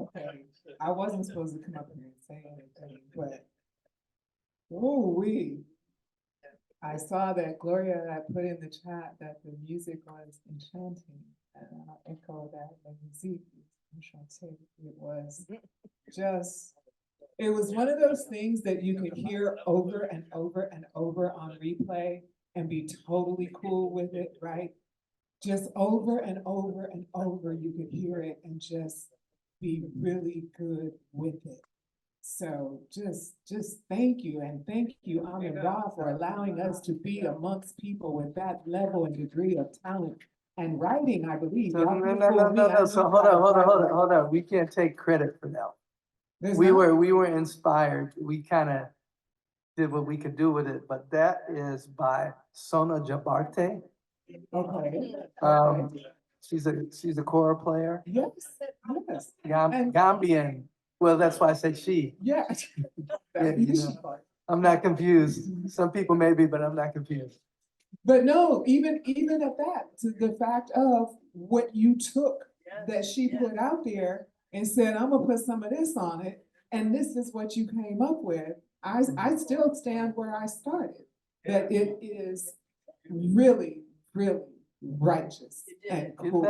okay, I wasn't supposed to come up here and say anything, but I saw that Gloria had put in the chat that the music was enchanting, and I'll echo that. The music is enchanting. It was just, it was one of those things that you could hear over and over and over on replay and be totally cool with it, right? Just over and over and over, you could hear it and just be really good with it. So just thank you, and thank you, Amin Ra, for allowing us to be amongst people with that level and degree of talent and writing, I believe. So, no. So hold on. We can't take credit for that. We were inspired. We kind of did what we could do with it, but that is by Sona Jabarte. Okay. She's a choir player. Yes. Gambian. Well, that's why I say she. Yeah. Yeah, you know, I'm not confused. Some people may be, but I'm not confused. But no, even at that, to the fact of what you took that she put out there and said, I'm gonna put some of this on it, and this is what you came up with. I still stand where I started, that it is really, really righteous and cool.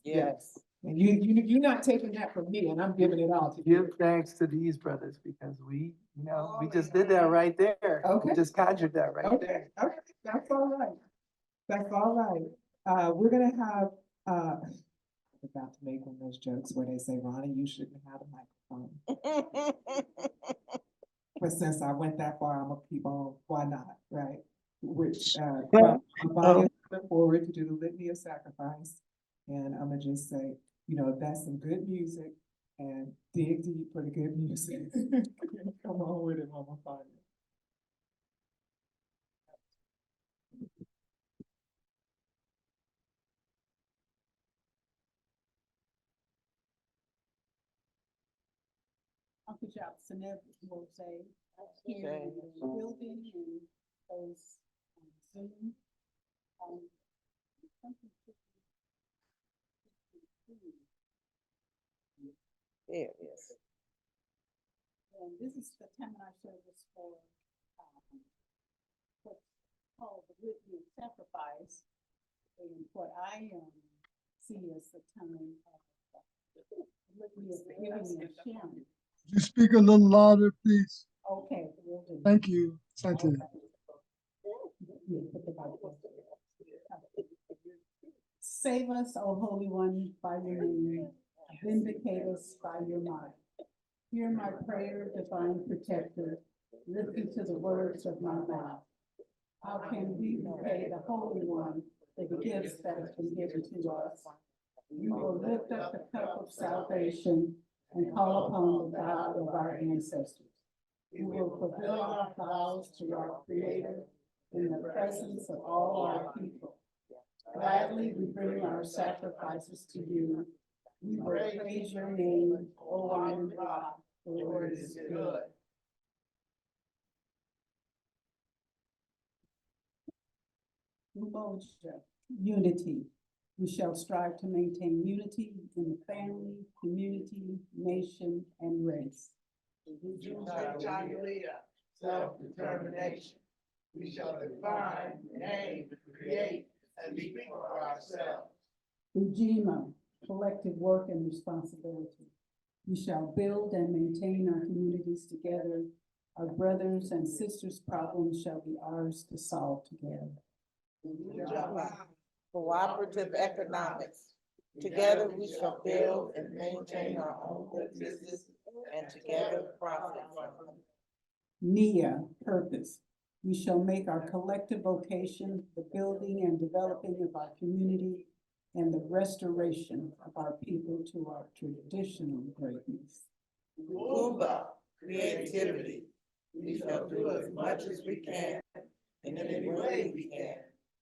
Yes. And you're not taking that from me, and I'm giving it all to you. Give thanks to these brothers because we just did that right there. Okay. We just conjured that right there. Okay, that's all right. That's all right. We're gonna have, I'm about to make one of those jokes where they say, Ronnie, you shouldn't have a microphone. But since I went that far, I'm gonna keep on, why not, right? Which, I'm looking forward to do the litany of sacrifice. And I'm gonna just say, that's some good music, and dig deep for the good music. Come on with it, Mama Fania. Uncle Jackson will say, here in the building and those on Zoom. There it is. And this is the 10-hour service for what's called the litany of sacrifice. And what I see as the time of litany of giving and sharing. Could you speak a little louder, please? Okay, will do. Thank you, Santa. Save us, O Holy One, by your name. Vindicate us by your might. Hear my prayer, divine protector. Listen to the words of my mouth. How can we repay the Holy One for the gifts that have been given to us? We will lift up the cup of salvation and call upon the God of our ancestors. We will fulfill our vows to our Creator in the presence of all our people. Gladly we bring our sacrifices to you. We will praise your name, O Amen, for it is good. Umoja, unity. We shall strive to maintain unity in the family, community, nation, and race. Self-determination. We shall define, name, create, and speak for ourselves. Ujima, collective work and responsibility. We shall build and maintain our communities together. Our brothers and sisters' problems shall be ours to solve together. Cooperative economics. Together we shall build and maintain our own businesses and together profit from them. Nia, purpose. We shall make our collective vocation the building and developing of our community and the restoration of our people to our traditional greatness. Kumba, creativity. We shall do as much as we can in any way we can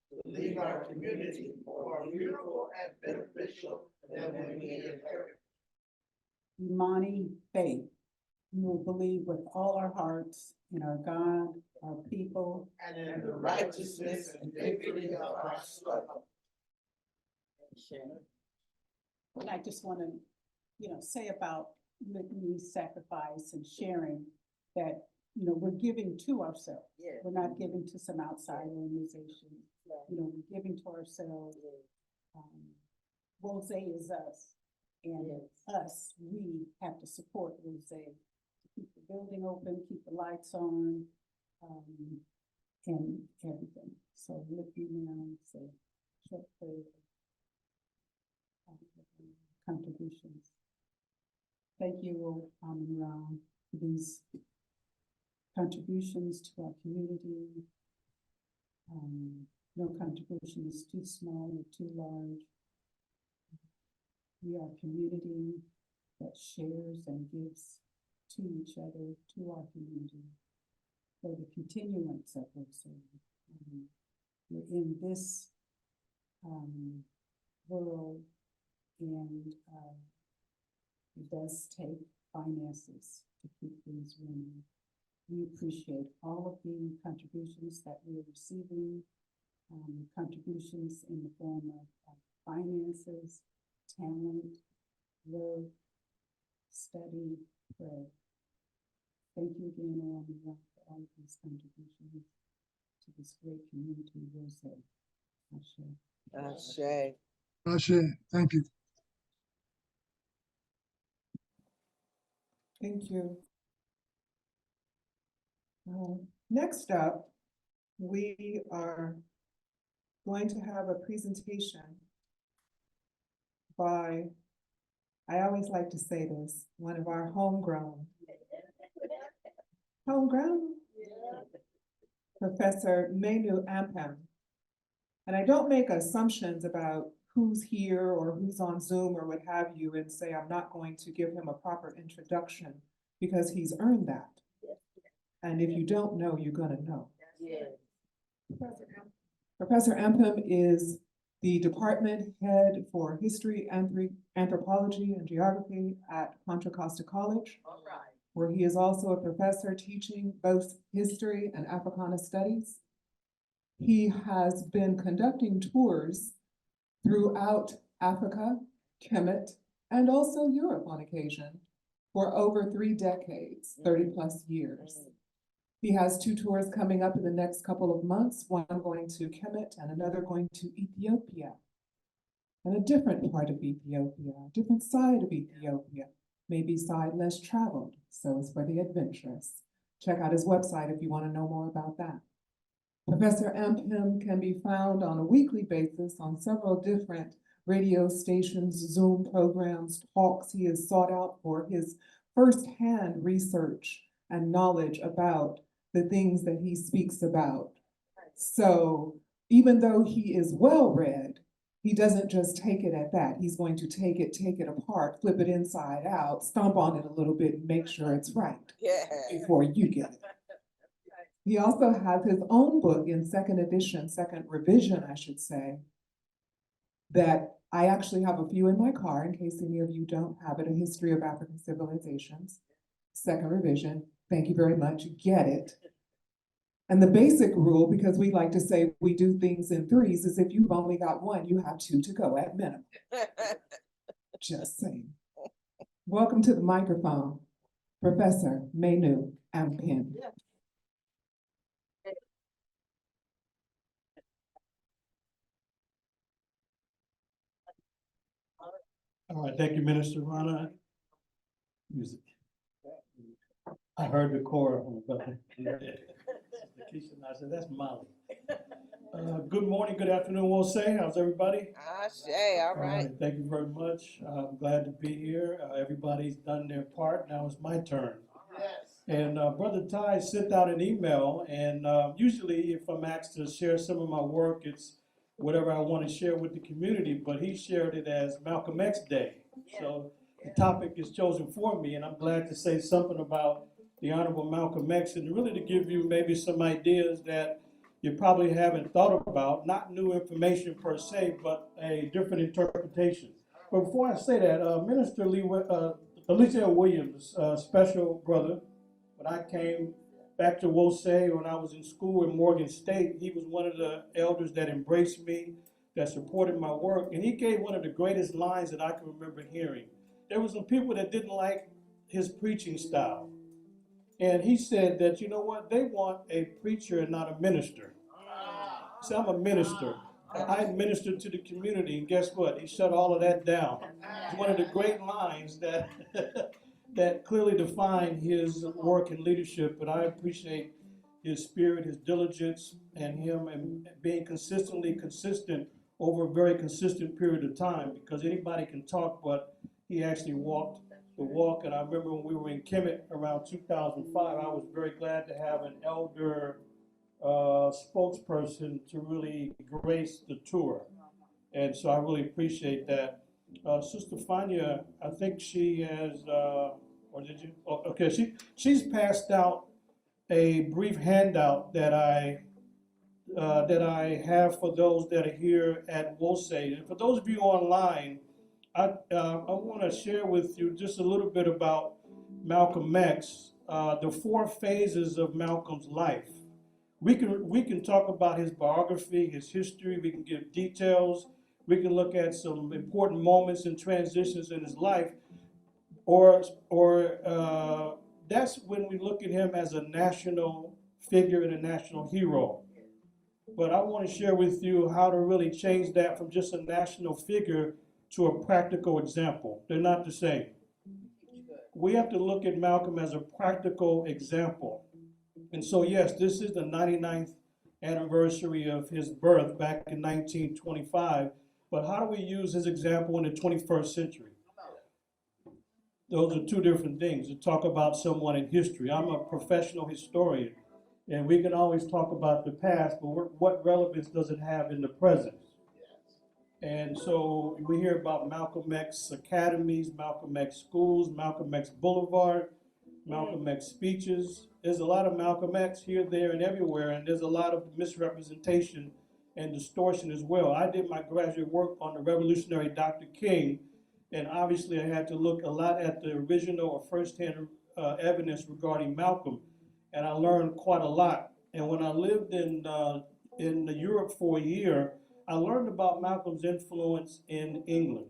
to leave our community more beautiful and beneficial than when we inherit. Imani, faith. We will believe with all our hearts in our God, our people, and in the righteousness and victory of our struggle. And I just want to, say about litany, sacrifice, and sharing that, we're giving to ourselves. We're not giving to some outside organization. We're giving to ourselves. Rose is us, and us, we have to support Rose to keep the building open, keep the lights on, and everything. So let me now say short prayer. Contributions. Thank you, Ram, for these contributions to our community. No contribution is too small or too large. We are a community that shares and gives to each other, to our community, for the continuance of those. We're in this world, and it does take finances to keep things running. We appreciate all of the contributions that we are receiving, contributions in the form of finances, talent, love, study, prayer. Thank you again, Aaron, for all of these contributions to this great community, Rose. Ashe. Ashe, thank you. Thank you. Next up, we are going to have a presentation by, I always like to say this, one of our homegrown, Professor Menu Ampem. And I don't make assumptions about who's here or who's on Zoom or what have you and say I'm not going to give him a proper introduction because he's earned that. And if you don't know, you're gonna know. Professor Ampem is the department head for history, anthropology, and geography at Contra Costa College, where he is also a professor teaching both history and Africana studies. He has been conducting tours throughout Africa, Kemet, and also Europe on occasion for over 3 decades, 30+ years. He has 2 tours coming up in the next couple of months, one going to Kemet and another going to Ethiopia. And a different part of Ethiopia, a different side of Ethiopia, maybe side less traveled, so it's for the adventurous. Check out his website if you want to know more about that. Professor Ampem can be found on a weekly basis on several different radio stations, Zoom programs, talks. He is sought out for his firsthand research and knowledge about the things that he speaks about. So even though he is well-read, he doesn't just take it at that. He's going to take it apart, flip it inside out, stomp on it a little bit and make sure it's right before you get it. He also has his own book in second revision, I should say, that I actually have a few in my car in case any of you don't have it, A History of African Civilizations, second revision. Thank you very much, get it. And the basic rule, because we like to say we do things in threes, is if you've only got one, you have 2 to go at minimum. Just saying. Welcome to the microphone, Professor Menu Ampem. All right, thank you, Minister Rana. Music. I heard the choir. I said, that's Molly. Good morning, good afternoon, we'll say. How's everybody? Ashe, all right. Thank you very much. I'm glad to be here. Everybody's done their part. Now it's my turn. And Brother Ty sent out an email, and usually if I'm asked to share some of my work, it's whatever I want to share with the community, but he shared it as Malcolm X Day. So the topic is chosen for me, and I'm glad to say something about the Honorable Malcolm X, and really to give you maybe some ideas that you probably haven't thought about, not new information per se, but a different interpretation. But before I say that, Minister Alicia Williams, special brother, when I came back to Wosay when I was in school in Morgan State, he was one of the elders that embraced me, that supported my work, and he gave one of the greatest lines that I can remember hearing. There were some people that didn't like his preaching style. And he said that, you know what, they want a preacher and not a minister. So I'm a minister. I ministered to the community, and guess what? He shut all of that down. It's one of the great lines that that clearly define his work and leadership, but I appreciate his spirit, his diligence, and him and being consistently consistent over a very consistent period of time, because anybody can talk, but he actually walked the walk. And I remember when we were in Kemet around 2005, I was very glad to have an elder spokesperson to really grace the tour. And so I really appreciate that. Sister Fania, I think she has, or did you? Oh, okay, she's passed out a brief handout that I have for those that are here at WOSE. And for those of you online, I want to share with you just a little bit about Malcolm X, the 4 phases of Malcolm's life. We can talk about his biography, his history. We can give details. We can look at some important moments and transitions in his life, or that's when we look at him as a national figure and a national hero. But I want to share with you how to really change that from just a national figure to a practical example. They're not the same. We have to look at Malcolm as a practical example. And so, yes, this is the 99th anniversary of his birth back in 1925. But how do we use his example in the 21st century? Those are 2 different things. To talk about someone in history. I'm a professional historian, and we can always talk about the past, but what relevance does it have in the present? And so we hear about Malcolm X academies, Malcolm X schools, Malcolm X Boulevard, Malcolm X speeches. There's a lot of Malcolm X here, there, and everywhere, and there's a lot of misrepresentation and distortion as well. I did my graduate work on the revolutionary Dr. King, and obviously I had to look a lot at the original or firsthand evidence regarding Malcolm, and I learned quite a lot. And when I lived in Europe for a year, I learned about Malcolm's influence in England.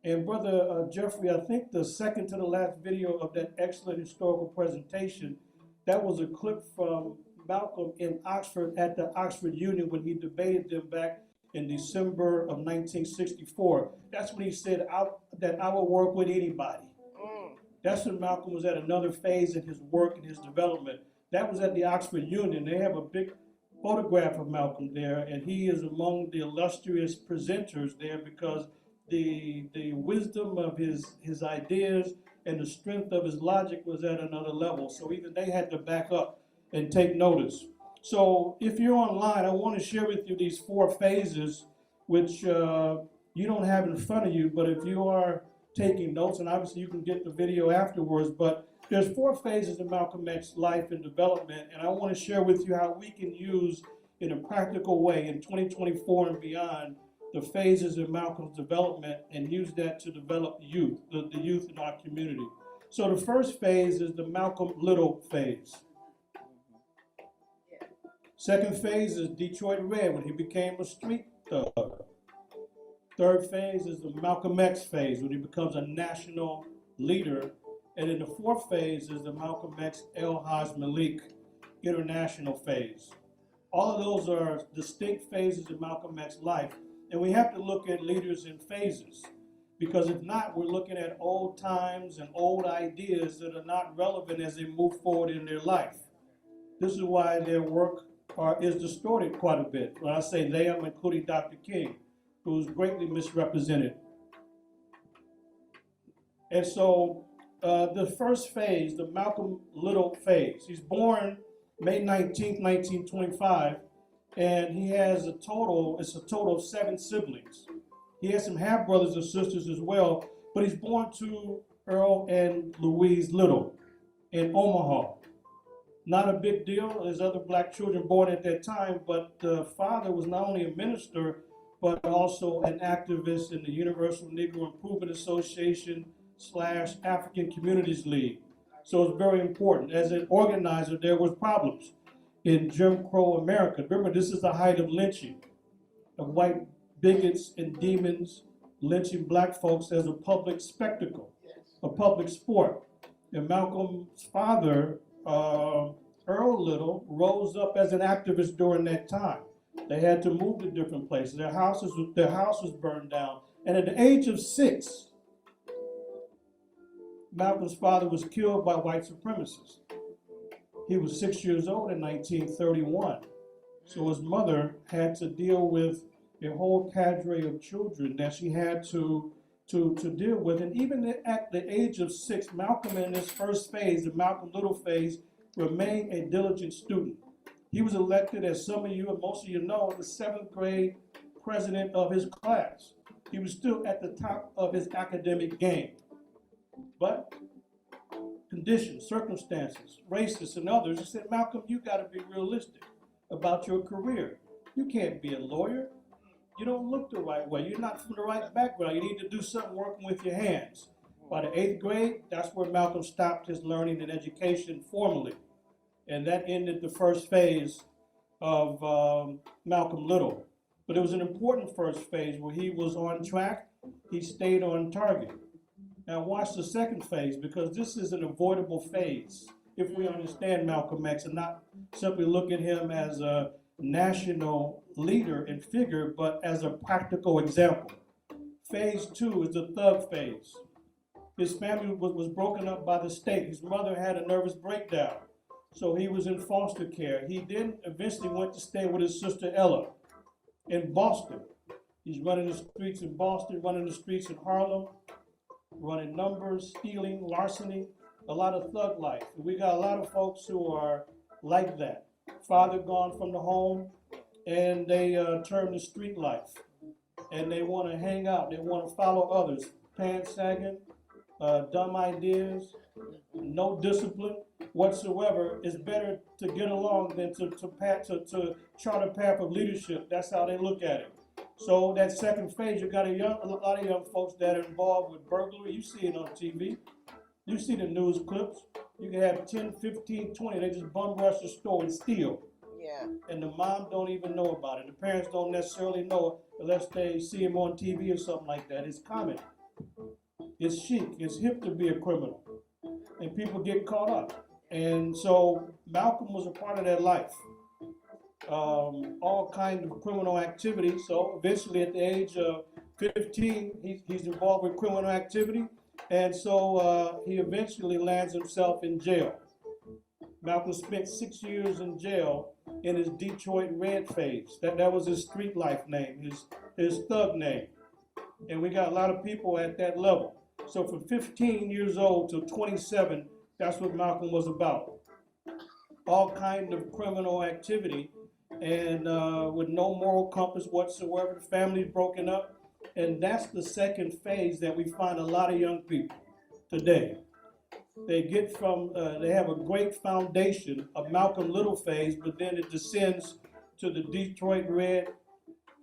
And Brother Jeffrey, I think the second to the last video of that excellent historical presentation, that was a clip from Malcolm in Oxford at the Oxford Union when he debated them back in December of 1964. That's when he said that I will work with anybody. That's when Malcolm was at another phase in his work and his development. That was at the Oxford Union. They have a big photograph of Malcolm there, and he is among the illustrious presenters there because the wisdom of his ideas and the strength of his logic was at another level. So even they had to back up and take notice. So if you're online, I want to share with you these 4 phases, which you don't have in front of you, but if you are taking notes, and obviously you can get the video afterwards, but there's 4 phases of Malcolm X's life and development, and I want to share with you how we can use in a practical way in 2024 and beyond the phases of Malcolm's development and use that to develop youth, the youth in our community. So the first phase is the Malcolm Little phase. Second phase is Detroit Red, when he became a street thug. Third phase is the Malcolm X phase, when he becomes a national leader. And then the 4th phase is the Malcolm X El Haj Malik international phase. All of those are distinct phases of Malcolm X's life. And we have to look at leaders in phases, because if not, we're looking at old times and old ideas that are not relevant as they move forward in their life. This is why their work is distorted quite a bit. When I say they, I'm including Dr. King, who's greatly misrepresented. And so the first phase, the Malcolm Little phase, he's born May 19th, 1925, and he has a total of 7 siblings. He has some half-brothers and sisters as well, but he's born to Earl and Louise Little in Omaha. Not a big deal. There's other black children born at that time, but the father was not only a minister, but also an activist in the Universal Negro Improvement Association / African Communities League. So it's very important. As an organizer, there was problems in Jim Crow America. Remember, this is the height of lynching of white bigots and demons lynching black folks as a public spectacle, a public sport. And Malcolm's father, Earl Little, rose up as an activist during that time. They had to move to different places. Their house was burned down. And at the age of 6, Malcolm's father was killed by white supremacists. He was 6 years old in 1931. So his mother had to deal with a whole cadre of children that she had to deal with. And even at the age of 6, Malcolm in this first phase, the Malcolm Little phase, remained a diligent student. He was elected, as some of you and most of you know, the 7th grade president of his class. He was still at the top of his academic game. But conditions, circumstances, racists and others, he said, Malcolm, you got to be realistic about your career. You can't be a lawyer. You don't look the right way. You're not from the right background. You need to do something working with your hands. By the 8th grade, that's where Malcolm stopped his learning and education formally. And that ended the first phase of Malcolm Little. But it was an important first phase where he was on track. He stayed on target. Now watch the second phase, because this is an avoidable phase if we understand Malcolm X and not simply look at him as a national leader and figure, but as a practical example. Phase 2 is the thug phase. His family was broken up by the state. His mother had a nervous breakdown, so he was in foster care. He then eventually went to stay with his sister Ella in Boston. He's running the streets in Boston, running the streets in Harlem, running numbers, stealing, larceny, a lot of thug life. And we got a lot of folks who are like that. Father gone from the home, and they turn to street life. And they want to hang out. They want to follow others. Pants sagging, dumb ideas, no discipline whatsoever. It's better to get along than to chart a path of leadership. That's how they look at it. So that second phase, you got a lot of young folks that are involved with burglary. You see it on TV. You see the news clips. You can have 10, 15, 20. They just bum rush the store and steal. Yeah. And the mom don't even know about it. The parents don't necessarily know unless they see him on TV or something like that. It's common. It's chic. It's hip to be a criminal. And people get caught up. And so Malcolm was a part of that life. All kinds of criminal activity. So eventually at the age of 15, he's involved with criminal activity. And so he eventually lands himself in jail. Malcolm spent 6 years in jail in his Detroit Red phase. That was his street life name, his thug name. And we got a lot of people at that level. So from 15 years old to 27, that's what Malcolm was about. All kind of criminal activity, and with no moral compass whatsoever. The family's broken up. And that's the second phase that we find a lot of young people today. They get from, they have a great foundation of Malcolm Little phase, but then it descends to the Detroit Red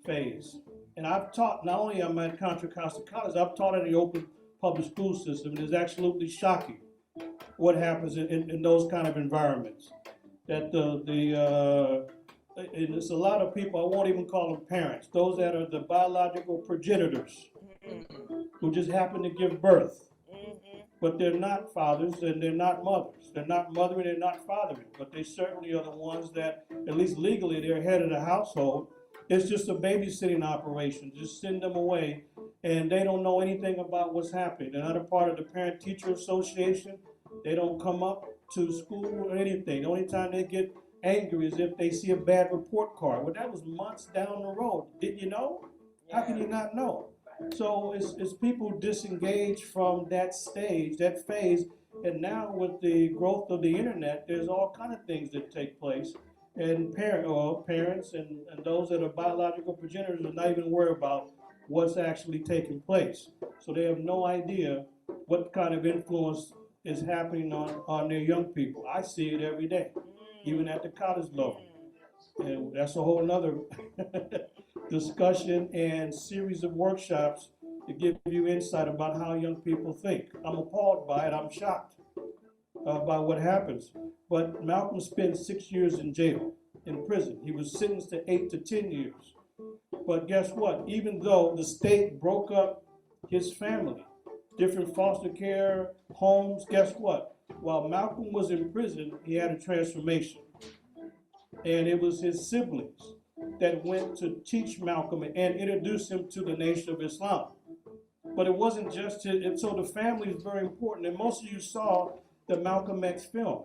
phase. And I've taught, not only am I at Contra Costa College, I've taught in the open public school system. And it's absolutely shocking what happens in those kind of environments. That and it's a lot of people, I won't even call them parents, those that are the biological progenitors who just happen to give birth. But they're not fathers and they're not mothers. They're not mothering, they're not fathering, but they certainly are the ones that, at least legally, they're head of the household. It's just a babysitting operation. Just send them away, and they don't know anything about what's happening. They're not a part of the Parent-Teacher Association. They don't come up to school or anything. The only time they get angry is if they see a bad report card. Well, that was months down the road. Didn't you know? How can you not know? So it's people disengaged from that stage, that phase, and now with the growth of the internet, there's all kinds of things that take place. And parents and those that are biological progenitors are not even worried about what's actually taking place. So they have no idea what kind of influence is happening on their young people. I see it every day, even at the college level. And that's a whole nother discussion and series of workshops to give you insight about how young people think. I'm appalled by it. I'm shocked by what happens. But Malcolm spent 6 years in jail, in prison. He was sentenced to 8 to 10 years. But guess what? Even though the state broke up his family, different foster care homes, guess what? While Malcolm was in prison, he had a transformation. And it was his siblings that went to teach Malcolm and introduce him to the Nation of Islam. But it wasn't just his, and so the family is very important. And most of you saw the Malcolm X film.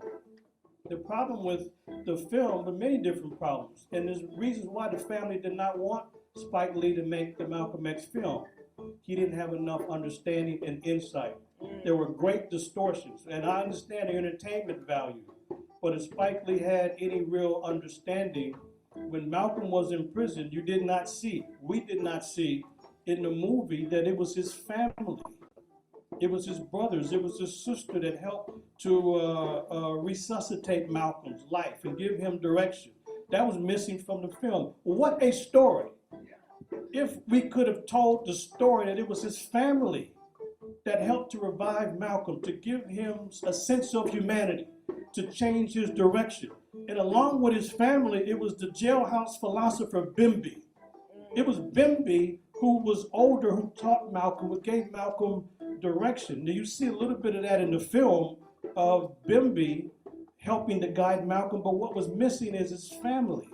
The problem with the film, there are many different problems. And there's reasons why the family did not want Spike Lee to make the Malcolm X film. He didn't have enough understanding and insight. There were great distortions. And I understand the entertainment value. But if Spike Lee had any real understanding, when Malcolm was in prison, you did not see, we did not see in the movie that it was his family. It was his brothers, it was his sister that helped to resuscitate Malcolm's life and give him direction. That was missing from the film. What a story. If we could have told the story that it was his family that helped to revive Malcolm, to give him a sense of humanity, to change his direction. And along with his family, it was the jailhouse philosopher Bimby. It was Bimby who was older, who taught Malcolm, who gave Malcolm direction. Now you see a little bit of that in the film of Bimby helping to guide Malcolm, but what was missing is his family.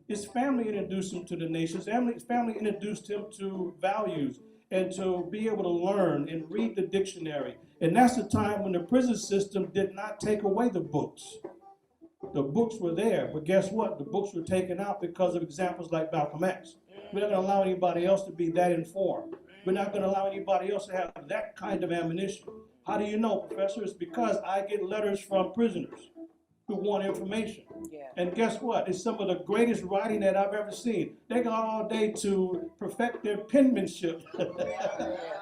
His family introduced him to the nation. His family introduced him to values and to be able to learn and read the dictionary. And that's the time when the prison system did not take away the books. The books were there, but guess what? The books were taken out because of examples like Malcolm X. We're not going to allow anybody else to be that informed. We're not going to allow anybody else to have that kind of ammunition. How do you know, Professor? It's because I get letters from prisoners who want information. And guess what? It's some of the greatest writing that I've ever seen. They go all day to perfect their penmanship.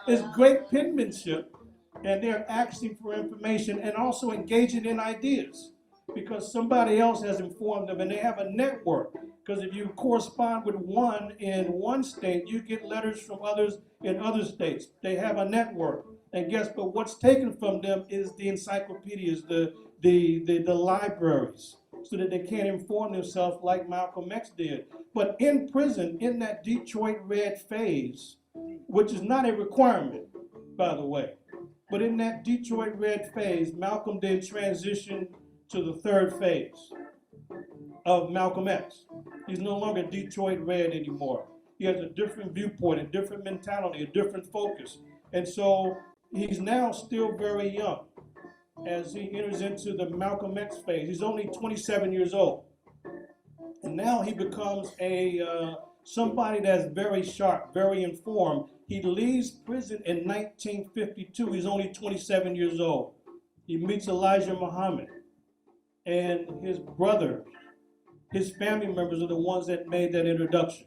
It's great penmanship, and they're asking for information and also engaging in ideas because somebody else has informed them, and they have a network. Because if you correspond with one in one state, you get letters from others in other states. They have a network. And guess what? What's taken from them is the encyclopedias, the libraries, so that they can't inform themselves like Malcolm X did. But in prison, in that Detroit Red phase, which is not a requirement, by the way, but in that Detroit Red phase, Malcolm then transitioned to the third phase of Malcolm X. He's no longer Detroit Red anymore. He has a different viewpoint, a different mentality, a different focus. And so he's now still very young as he enters into the Malcolm X phase. He's only 27 years old. And now he becomes somebody that's very sharp, very informed. He leaves prison in 1952. He's only 27 years old. He meets Elijah Muhammad. And his brother, his family members are the ones that made that introduction.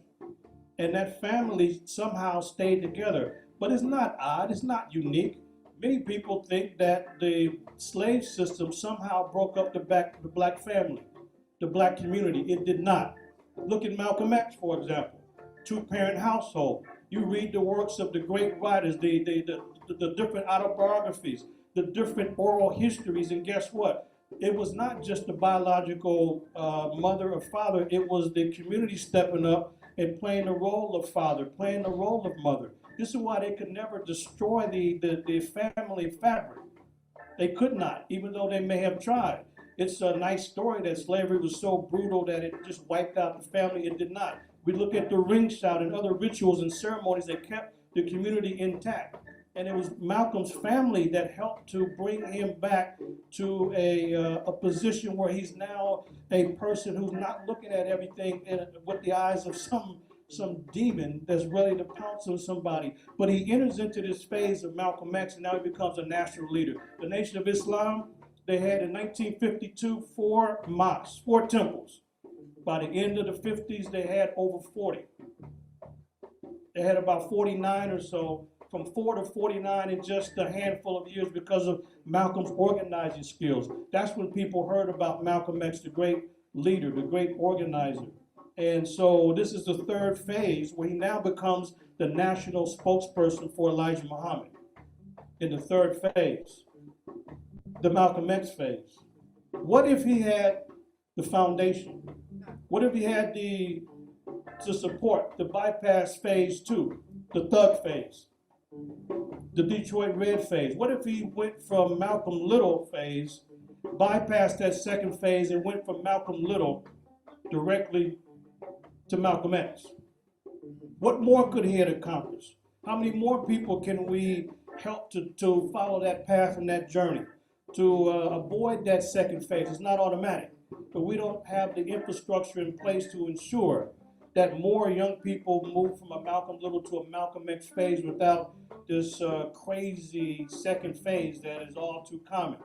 And that family somehow stayed together. But it's not odd, it's not unique. Many people think that the slave system somehow broke up the black family, the black community. It did not. Look at Malcolm X, for example, two-parent household. You read the works of the great writers, the different autobiographies, the different oral histories, and guess what? It was not just the biological mother or father, it was the community stepping up and playing the role of father, playing the role of mother. This is why they could never destroy the family fabric. They could not, even though they may have tried. It's a nice story that slavery was so brutal that it just wiped out the family. It did not. We look at the ring shout and other rituals and ceremonies that kept the community intact. And it was Malcolm's family that helped to bring him back to a position where he's now a person who's not looking at everything with the eyes of some demon that's ready to pounce on somebody. But he enters into this phase of Malcolm X, and now he becomes a national leader. The Nation of Islam, they had in 1952 4 mosques, 4 temples. By the end of the 50s, they had over 40. They had about 49 or so, from 4 to 49 in just a handful of years because of Malcolm's organizing skills. That's when people heard about Malcolm X, the great leader, the great organizer. And so this is the third phase where he now becomes the national spokesperson for Elijah Muhammad in the third phase, the Malcolm X phase. What if he had the foundation? What if he had the to support the bypass phase 2, the thug phase, the Detroit Red phase? What if he went from Malcolm Little phase, bypassed that second phase, and went from Malcolm Little directly to Malcolm X? What more could he have accomplished? How many more people can we help to follow that path and that journey, to avoid that second phase? It's not automatic, but we don't have the infrastructure in place to ensure that more young people move from a Malcolm Little to a Malcolm X phase without this crazy second phase that is all too common.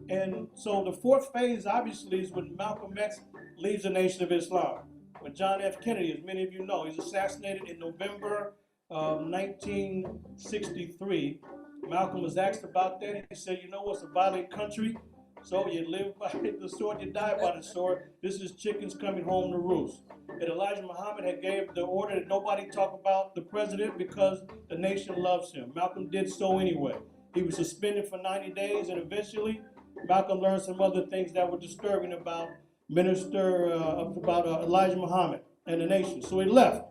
And so the fourth phase, obviously, is when Malcolm X leaves the Nation of Islam. When John F. Kennedy, as many of you know, he's assassinated in November of 1963. Malcolm was asked about that. He said, you know what's a violent country? So you live by the sword, you die by the sword. This is chickens coming home to roost. And Elijah Muhammad had gave the order that nobody talk about the president because the nation loves him. Malcolm did so anyway. He was suspended for 90 days, and eventually Malcolm learned some other things that were disturbing about Elijah Muhammad and the nation. So he left.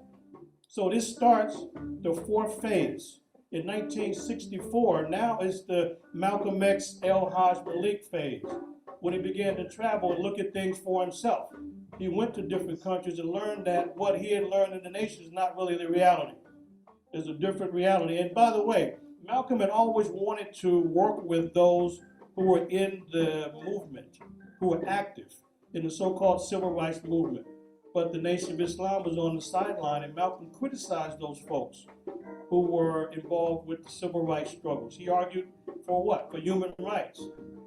So this starts the fourth phase. In 1964, now it's the Malcolm X El Haj Malik phase, when he began to travel and look at things for himself. He went to different countries and learned that what he had learned in the nation is not really the reality. There's a different reality. And by the way, Malcolm had always wanted to work with those who were in the movement, who were active in the so-called civil rights movement. But the Nation of Islam was on the sideline, and Malcolm criticized those folks who were involved with the civil rights struggles. He argued for what? For human rights,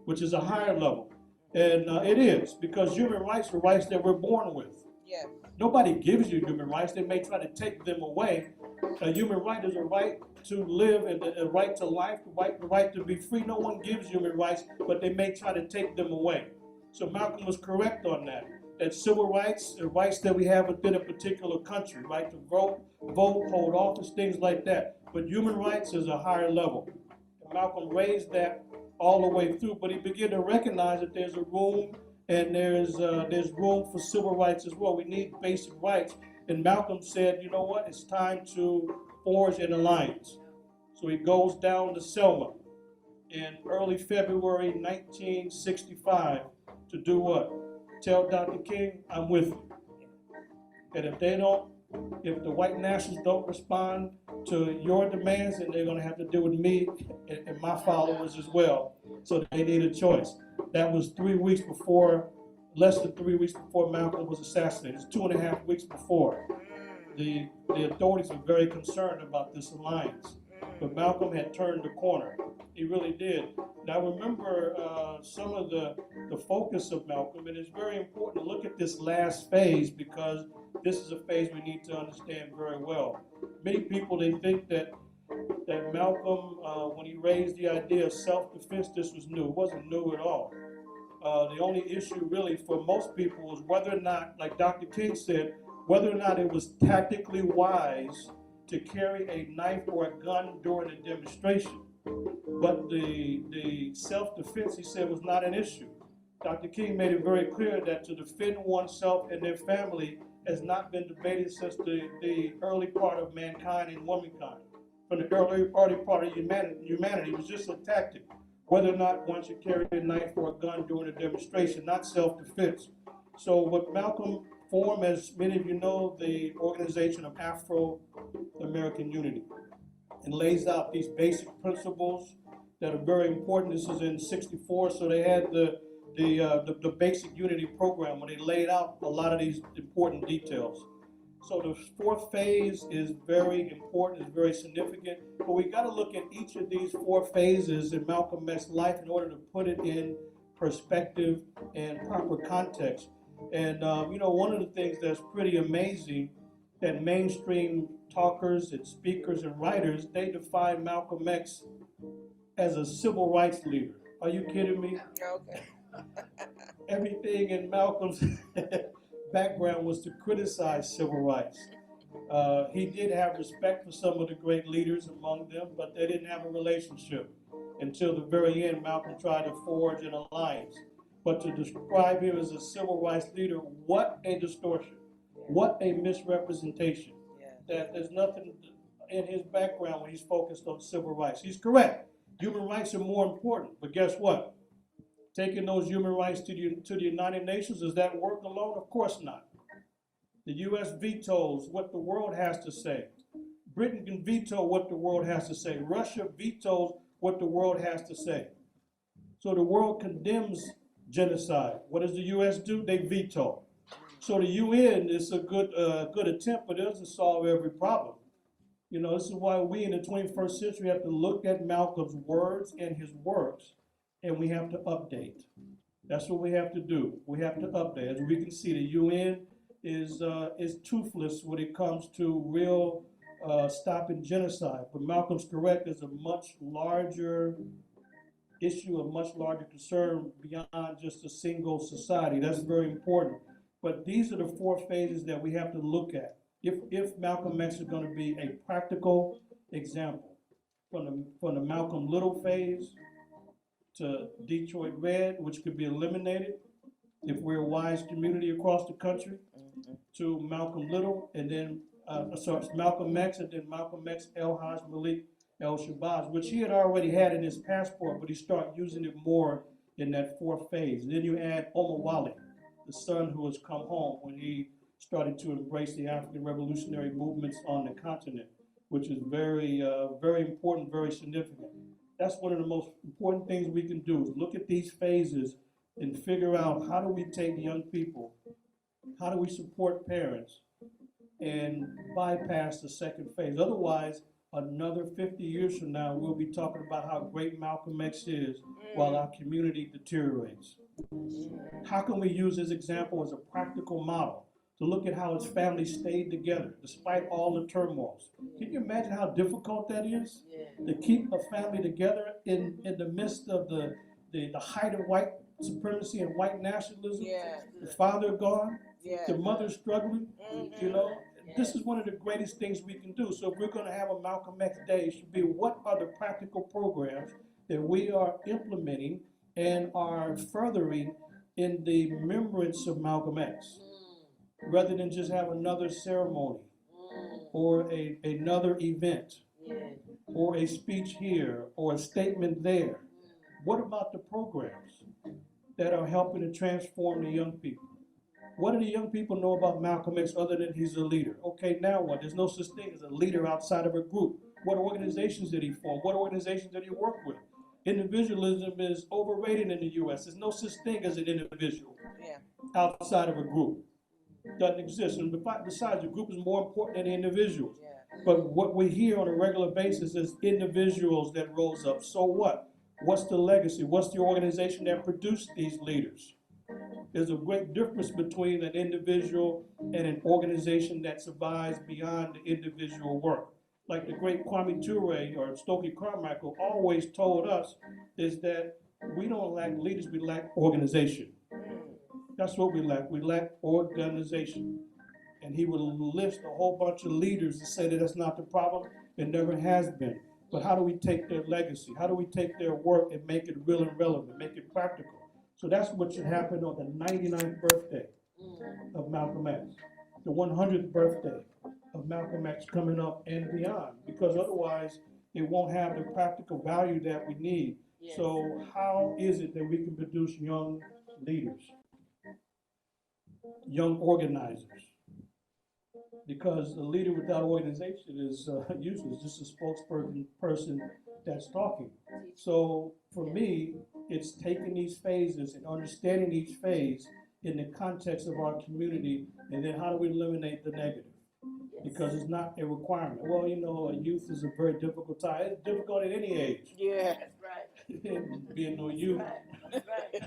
which is a higher level. And it is, because human rights are rights that we're born with. Yes. Nobody gives you human rights. They may try to take them away. A human right is a right to live, and a right to life, the right to be free. No one gives human rights, but they may try to take them away. So Malcolm was correct on that. That civil rights are rights that we have within a particular country, right to vote, hold office, things like that. But human rights is a higher level. And Malcolm raised that all the way through, but he began to recognize that there's a room, and there's room for civil rights as well. We need basic rights. And Malcolm said, you know what, it's time to forge an alliance. So he goes down to Selma in early February 1965 to do what? Tell Dr. King, I'm with you. And if the white nationalists don't respond to your demands, then they're gonna have to deal with me and my followers as well. So they need a choice. That was less than 3 weeks before Malcolm was assassinated. It's 2.5 weeks before. The authorities were very concerned about this alliance. But Malcolm had turned the corner. He really did. Now remember some of the focus of Malcolm, and it's very important to look at this last phase, because this is a phase we need to understand very well. Many people, they think that Malcolm, when he raised the idea of self-defense, this was new. It wasn't new at all. The only issue really for most people was whether or not, like Dr. King said, whether or not it was tactically wise to carry a knife or a gun during a demonstration. But the self-defense, he said, was not an issue. Dr. King made it very clear that to defend oneself and their family has not been debated since the early part of mankind and womankind. From the early part of humanity, it was just a tactic. Whether or not one should carry a knife or a gun during a demonstration, not self-defense. So what Malcolm formed, as many of you know, the Organization of Afro-American Unity, and lays out these basic principles that are very important. This is in '64, so they had the basic unity program where they laid out a lot of these important details. So the fourth phase is very important, it's very significant, but we got to look at each of these 4 phases in Malcolm X's life in order to put it in perspective and proper context. And one of the things that's pretty amazing, that mainstream talkers and speakers and writers, they define Malcolm X as a civil rights leader. Are you kidding me? Okay. Everything in Malcolm's background was to criticize civil rights. He did have respect for some of the great leaders among them, but they didn't have a relationship. Until the very end, Malcolm tried to forge an alliance. But to describe him as a civil rights leader, what a distortion. What a misrepresentation. That there's nothing in his background when he's focused on civil rights. He's correct. Human rights are more important. But guess what? Taking those human rights to the United Nations, does that work alone? Of course not. The U.S. vetoes what the world has to say. Britain can veto what the world has to say. Russia vetoes what the world has to say. So the world condemns genocide. What does the U.S. do? They veto. So the UN is a good attempt, but it doesn't solve every problem. You know, this is why we in the 21st century have to look at Malcolm's words and his works, and we have to update. That's what we have to do. We have to update. As we can see, the UN is toothless when it comes to real stopping genocide. But Malcolm's correct. There's a much larger issue, a much larger concern beyond just a single society. That's very important. But these are the 4 phases that we have to look at. If Malcolm X is going to be a practical example, from the Malcolm Little phase to Detroit Red, which could be eliminated if we're a wise community across the country, to Malcolm Little, and then Malcolm X, and then Malcolm X El Haj Malik El Shabazz, which he had already had in his passport, but he started using it more in that 4th phase. And then you add Omar Wali, the son who has come home when he started to embrace the African revolutionary movements on the continent, which is very, very important, very significant. That's one of the most important things we can do, is look at these phases and figure out how do we take young people, how do we support parents, and bypass the 2nd phase. Otherwise, another 50 years from now, we'll be talking about how great Malcolm X is while our community deteriorates. How can we use his example as a practical model to look at how his family stayed together despite all the turmoils? Can you imagine how difficult that is? To keep a family together in the midst of the height of white supremacy and white nationalism? The father gone, the mother struggling, you know? This is one of the greatest things we can do. So if we're going to have a Malcolm X Day, it should be what are the practical programs that we are implementing and are furthering in the remembrance of Malcolm X, rather than just have another ceremony or another event or a speech here or a statement there. What about the programs that are helping to transform the young people? What do the young people know about Malcolm X other than he's a leader? Okay, now what? There's no such thing as a leader outside of a group. What organizations did he form? What organizations did he work with? Individualism is overrated in the U.S. There's no such thing as an individual outside of a group. Doesn't exist. And besides, the group is more important than the individuals. But what we hear on a regular basis is individuals that rose up. So what? What's the legacy? What's the organization that produced these leaders? There's a great difference between an individual and an organization that survives beyond the individual work. Like the great Kwame Ture or Stokely Carmichael always told us, is that we don't lack leaders, we lack organization. That's what we lack. We lack organization. And he would list a whole bunch of leaders to say that that's not the problem. It never has been. But how do we take their legacy? How do we take their work and make it real and relevant, make it practical? So that's what should happen on the 99th birthday of Malcolm X, the 100th birthday of Malcolm X coming up and beyond, because otherwise it won't have the practical value that we need. So how is it that we can produce young leaders, young organizers? Because a leader without organization is useless, just a spokesperson that's talking. So for me, it's taking these phases and understanding each phase in the context of our community, and then how do we eliminate the negative? Because it's not a requirement. Well, you know, youth is a very difficult time. It's difficult at any age. Yeah, that's right. Being no youth. That's right.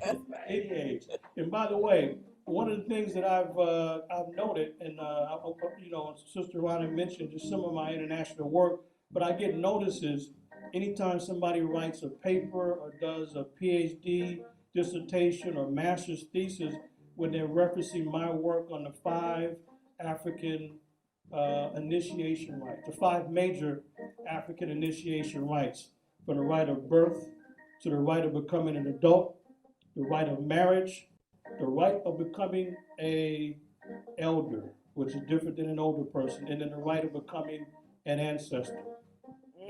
That's right. Any age. And by the way, one of the things that I've noted, and you know, Sister Ronna mentioned just some of my international work, but I get notices anytime somebody writes a paper or does a PhD dissertation or master's thesis, when they're referencing my work on the 5 African initiation rites, the 5 major African initiation rites, from the right of birth to the right of becoming an adult, the right of marriage, the right of becoming a elder, which is different than an older person, and then the right of becoming an ancestor.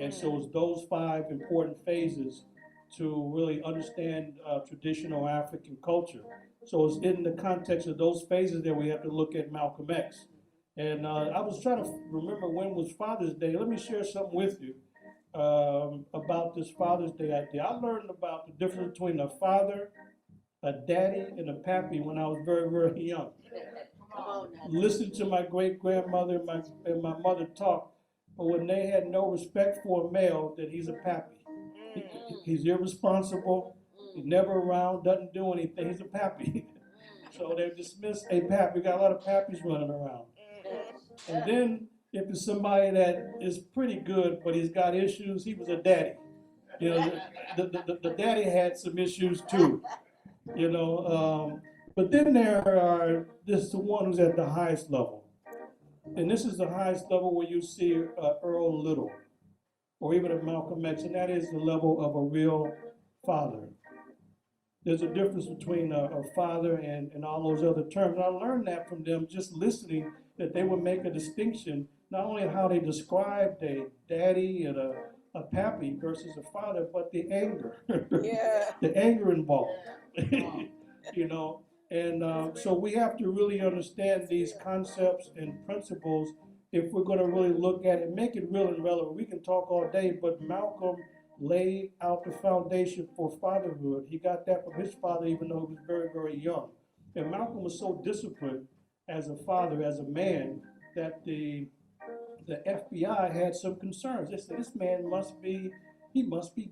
And so it's those 5 important phases to really understand traditional African culture. So it's in the context of those phases that we have to look at Malcolm X. And I was trying to remember when was Father's Day. Let me share something with you about this Father's Day idea. I learned about the difference between a father, a daddy, and a pappy when I was very, very young. Listened to my great-grandmother and my mother talk, but when they had no respect for a male, then he's a pappy. He's irresponsible, he's never around, doesn't do anything, he's a pappy. So they dismissed a pappy. We got a lot of pappies running around. And then if it's somebody that is pretty good, but he's got issues, he was a daddy. You know, the daddy had some issues too, you know. But then there are, this is the one who's at the highest level. And this is the highest level where you see Earl Little, or even a Malcolm X, and that is the level of a real father. There's a difference between a father and all those other terms. And I learned that from them just listening, that they would make a distinction, not only how they described a daddy and a pappy versus a father, but the anger, the anger involved, you know. And so we have to really understand these concepts and principles if we're going to really look at it, make it real and relevant. We can talk all day, but Malcolm laid out the foundation for fatherhood. He got that from his father, even though he was very, very young. And Malcolm was so disciplined as a father, as a man, that the FBI had some concerns. They said, this man must be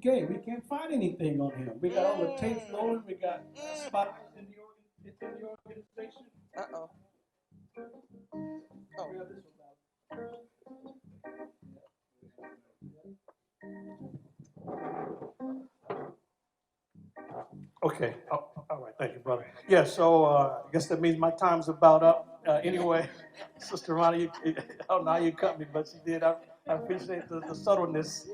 gay. We can't find anything on him. We got all the tapes rolling. We got spies in the organization. Uh-oh. Oh. Okay. Oh, all right. Thank you, brother. Yeah. So I guess that means my time's about up. Anyway, Sister Ronnie, I don't know how you cut me, but she did. I appreciate the subtleness.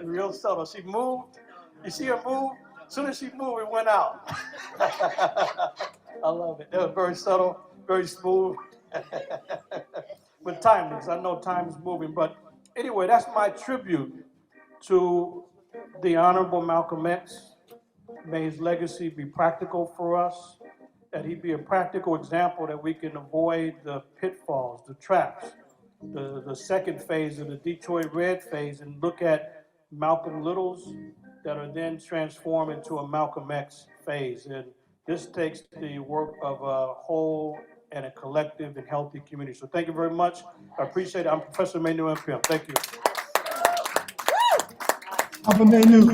Real subtle. She moved. You see her move? As soon as she moved, it went out. I love it. That was very subtle, very smooth. With timing, because I know time is moving. But anyway, that's my tribute to the Honorable Malcolm X. May his legacy be practical for us, that he be a practical example that we can avoid the pitfalls, the traps, the second phase of the Detroit Red phase, and look at Malcolm Littles that are then transformed into a Malcolm X phase. And this takes the work of a whole and a collective and healthy community. So thank you very much. I appreciate it. I'm Professor Manu MPM. Thank you. Papa Manu,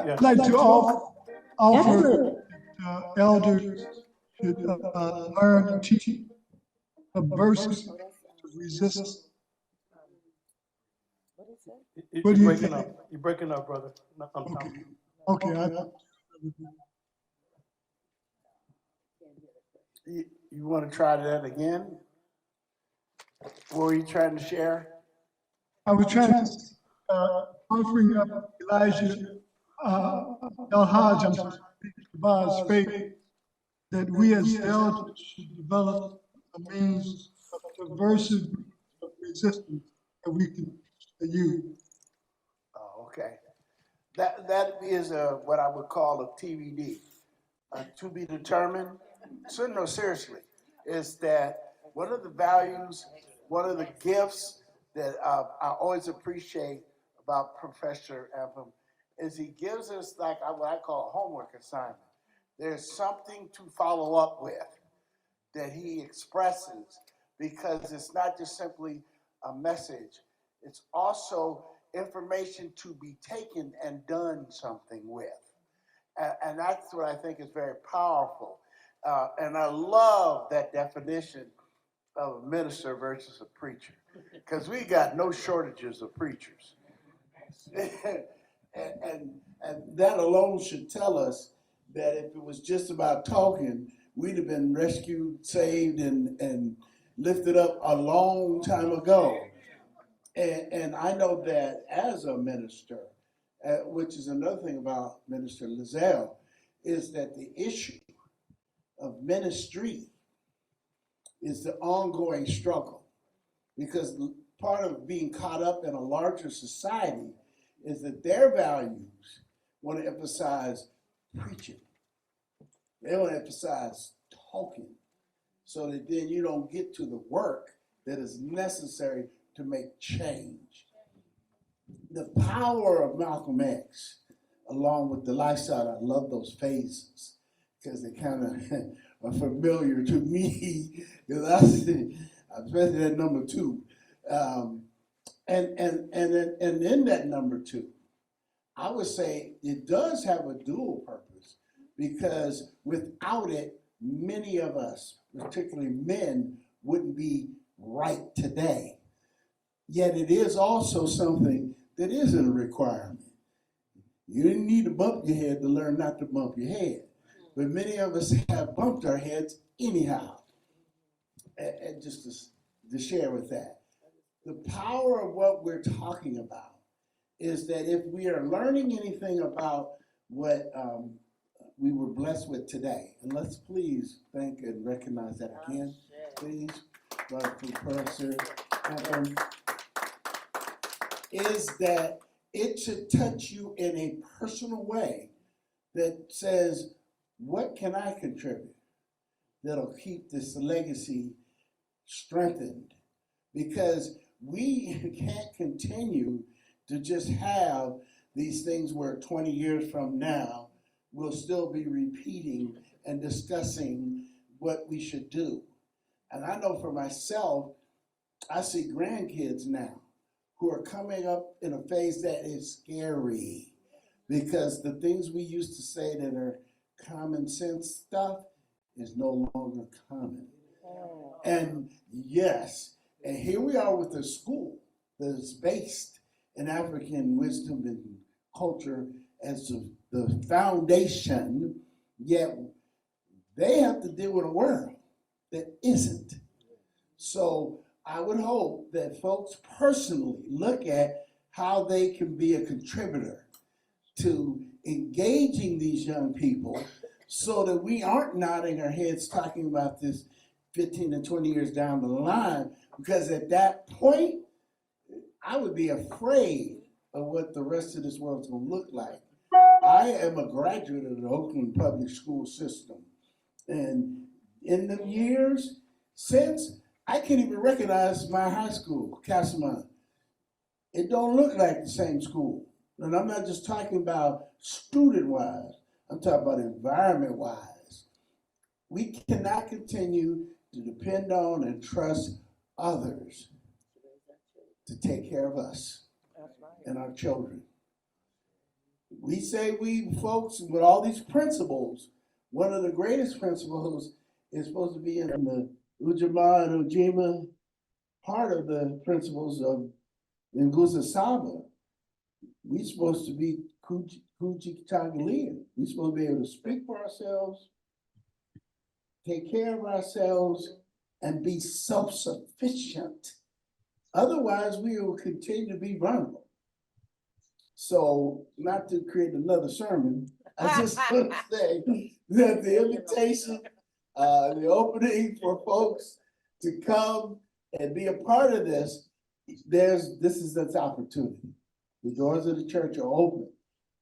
I'd like to offer elders should learn and teach the verses to resist. What do you think? You're breaking up, brother. Okay. You want to try that again? What were you trying to share? I was trying to offering up Elijah El Hajj, I'm sorry, Shabazz faith, that we as elders should develop a means of subversive resistance that we can use. Oh, okay. That is what I would call a TBD, to be determined. So no, seriously, is that one of the values, one of the gifts that I always appreciate about Professor Ephraim is he gives us like what I call a homework assignment. There's something to follow up with that he expresses, because it's not just simply a message, it's also information to be taken and done something with. And that's what I think is very powerful. And I love that definition of a minister versus a preacher, because we got no shortages of preachers. and that alone should tell us that if it was just about talking, we'd have been rescued, saved, and lifted up a long time ago. And I know that as a minister, which is another thing about Minister Lizelle, is that the issue of ministry is the ongoing struggle, because part of being caught up in a larger society is that their values want to emphasize preaching. They want to emphasize talking, so that then you don't get to the work that is necessary to make change. The power of Malcolm X, along with the lifestyle, I love those phases because they kind of are familiar to me, because especially that number 2. And in that number 2, I would say it does have a dual purpose, because without it, many of us, particularly men, wouldn't be right today. Yet it is also something that isn't a requirement. You didn't need to bump your head to learn not to bump your head. But many of us have bumped our heads anyhow. And just to share with that, the power of what we're talking about is that if we are learning anything about what we were blessed with today, and let's please thank and recognize that again, please, Brother Professor, is that it should touch you in a personal way that says, what can I contribute that'll keep this legacy strengthened? Because we can't continue to just have these things where 20 years from now, we'll still be repeating and discussing what we should do. And I know for myself, I see grandkids now who are coming up in a phase that is scary, because the things we used to say that are common sense stuff is no longer common. And yes, and here we are with a school that is based in African wisdom and culture as the foundation, yet they have to deal with a world that isn't. So I would hope that folks personally look at how they can be a contributor to engaging these young people, so that we aren't nodding our heads talking about this 15 and 20 years down the line, because at that point, I would be afraid of what the rest of this world is going to look like. I am a graduate of the Oakland public school system, and in the years since, I can't even recognize my high school, Castlemont. It don't look like the same school. And I'm not just talking about student-wise, I'm talking about environment-wise. We cannot continue to depend on and trust others to take care of us and our children. We say we folks with all these principles, one of the greatest principles is supposed to be in the Ujamaa and Ujima, part of the principles of Nguza Saba. We're supposed to be Kujiktangalia. We're supposed to be able to speak for ourselves, take care of ourselves, and be self-sufficient. Otherwise, we will continue to be vulnerable. So, not to create another sermon, I just want to say that the invitation, the opening for folks to come and be a part of this, this is its opportunity. The doors of the church are open.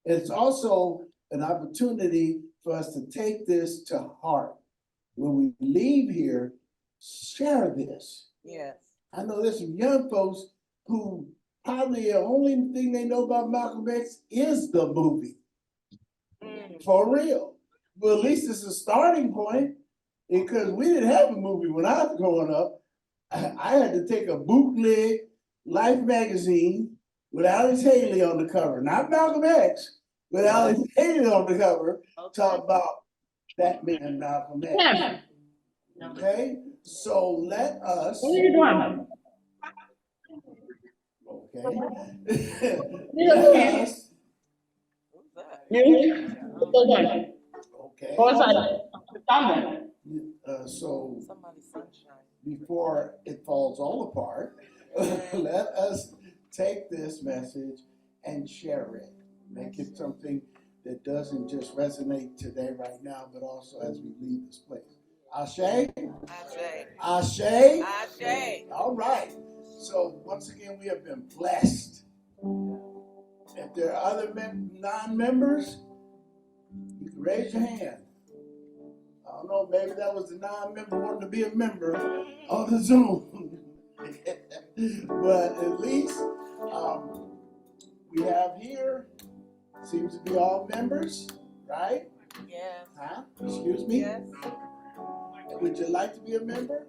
It's also an opportunity for us to take this to heart. When we leave here, share this. Yes. I know there's some young folks who probably the only thing they know about Malcolm X is the movie. For real. But at least it's a starting point, because we didn't have a movie when I was growing up. I had to take a bootleg Life magazine with Alice Haley on the cover, not Malcolm X, with Alice Haley on the cover, talk about that man Malcolm X. Okay, so let us. What are you doing? Okay. Let us. You? Okay. Somebody. So before it falls all apart, let us take this message and share it. Make it something that doesn't just resonate today, right now, but also as we leave this place. Ashe? Ashe? Ashe? All right. So once again, we have been blessed. If there are other non-members, you can raise your hand. I don't know, maybe that was the non-member wanting to be a member on the Zoom. But at least we have here, seems to be all members, right? Yes. Huh? Excuse me? Yes. Would you like to be a member?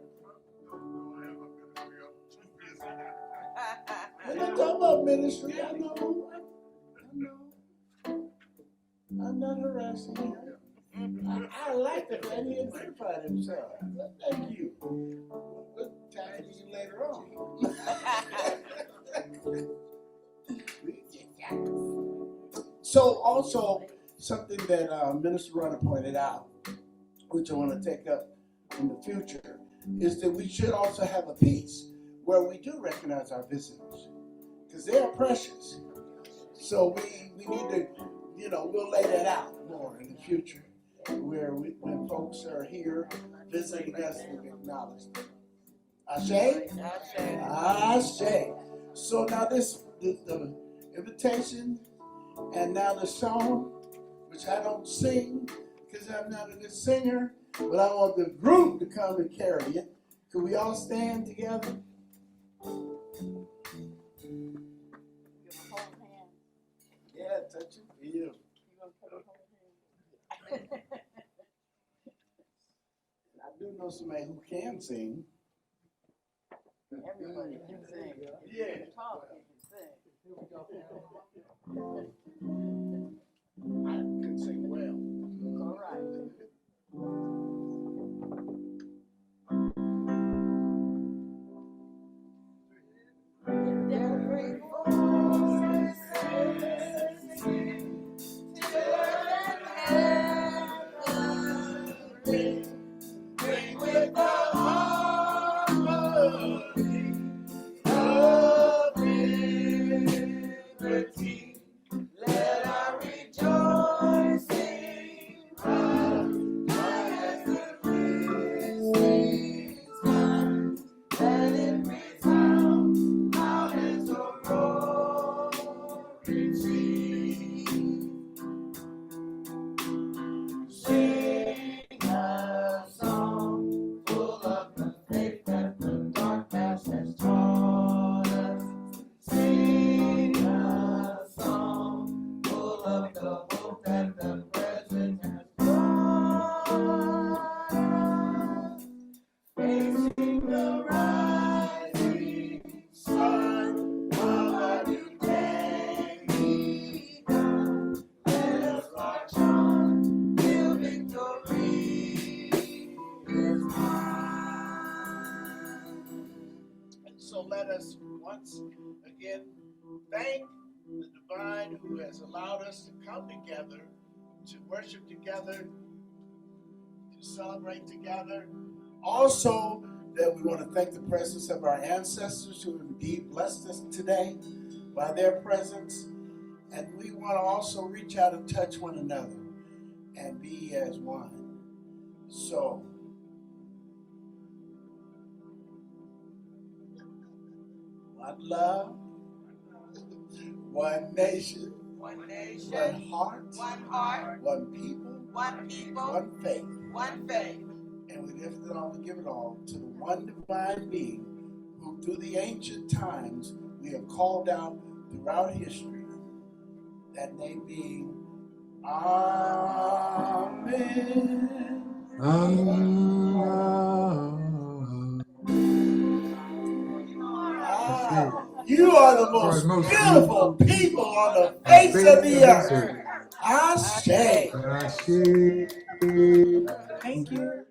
We're not talking about ministry. I know. I'm not harassing you. I like the fact he identified himself. Thank you. We'll tackle you later on. So also something that Minister Runner pointed out, which I want to take up in the future, is that we should also have a piece where we do recognize our visitors, because they are precious. So we need to, we'll lay that out more in the future, where when folks are here visiting us, we acknowledge them. Ashe? Ashe. Ashe. So now the invitation, and now the song, which I don't sing because I'm not a good singer, but I want the group to come and carry it. Could we all stand together? Yeah, touch and feel. I do know somebody who can sing. Everybody can sing. Yeah. Talk, you can sing. I can sing well. All right. So let us once again thank the divine who has allowed us to come together, to worship together, to celebrate together. Also, that we want to thank the presence of our ancestors who have indeed blessed us today by their presence. And we want to also reach out and touch one another and be as one. So, one love, one nation, one heart, one people, one faith, and we lift it all and give it all to the one divine being who through the ancient times we have called out throughout history, that name being Amen. You are the most beautiful people on the face of the earth. Ashe. Thank you.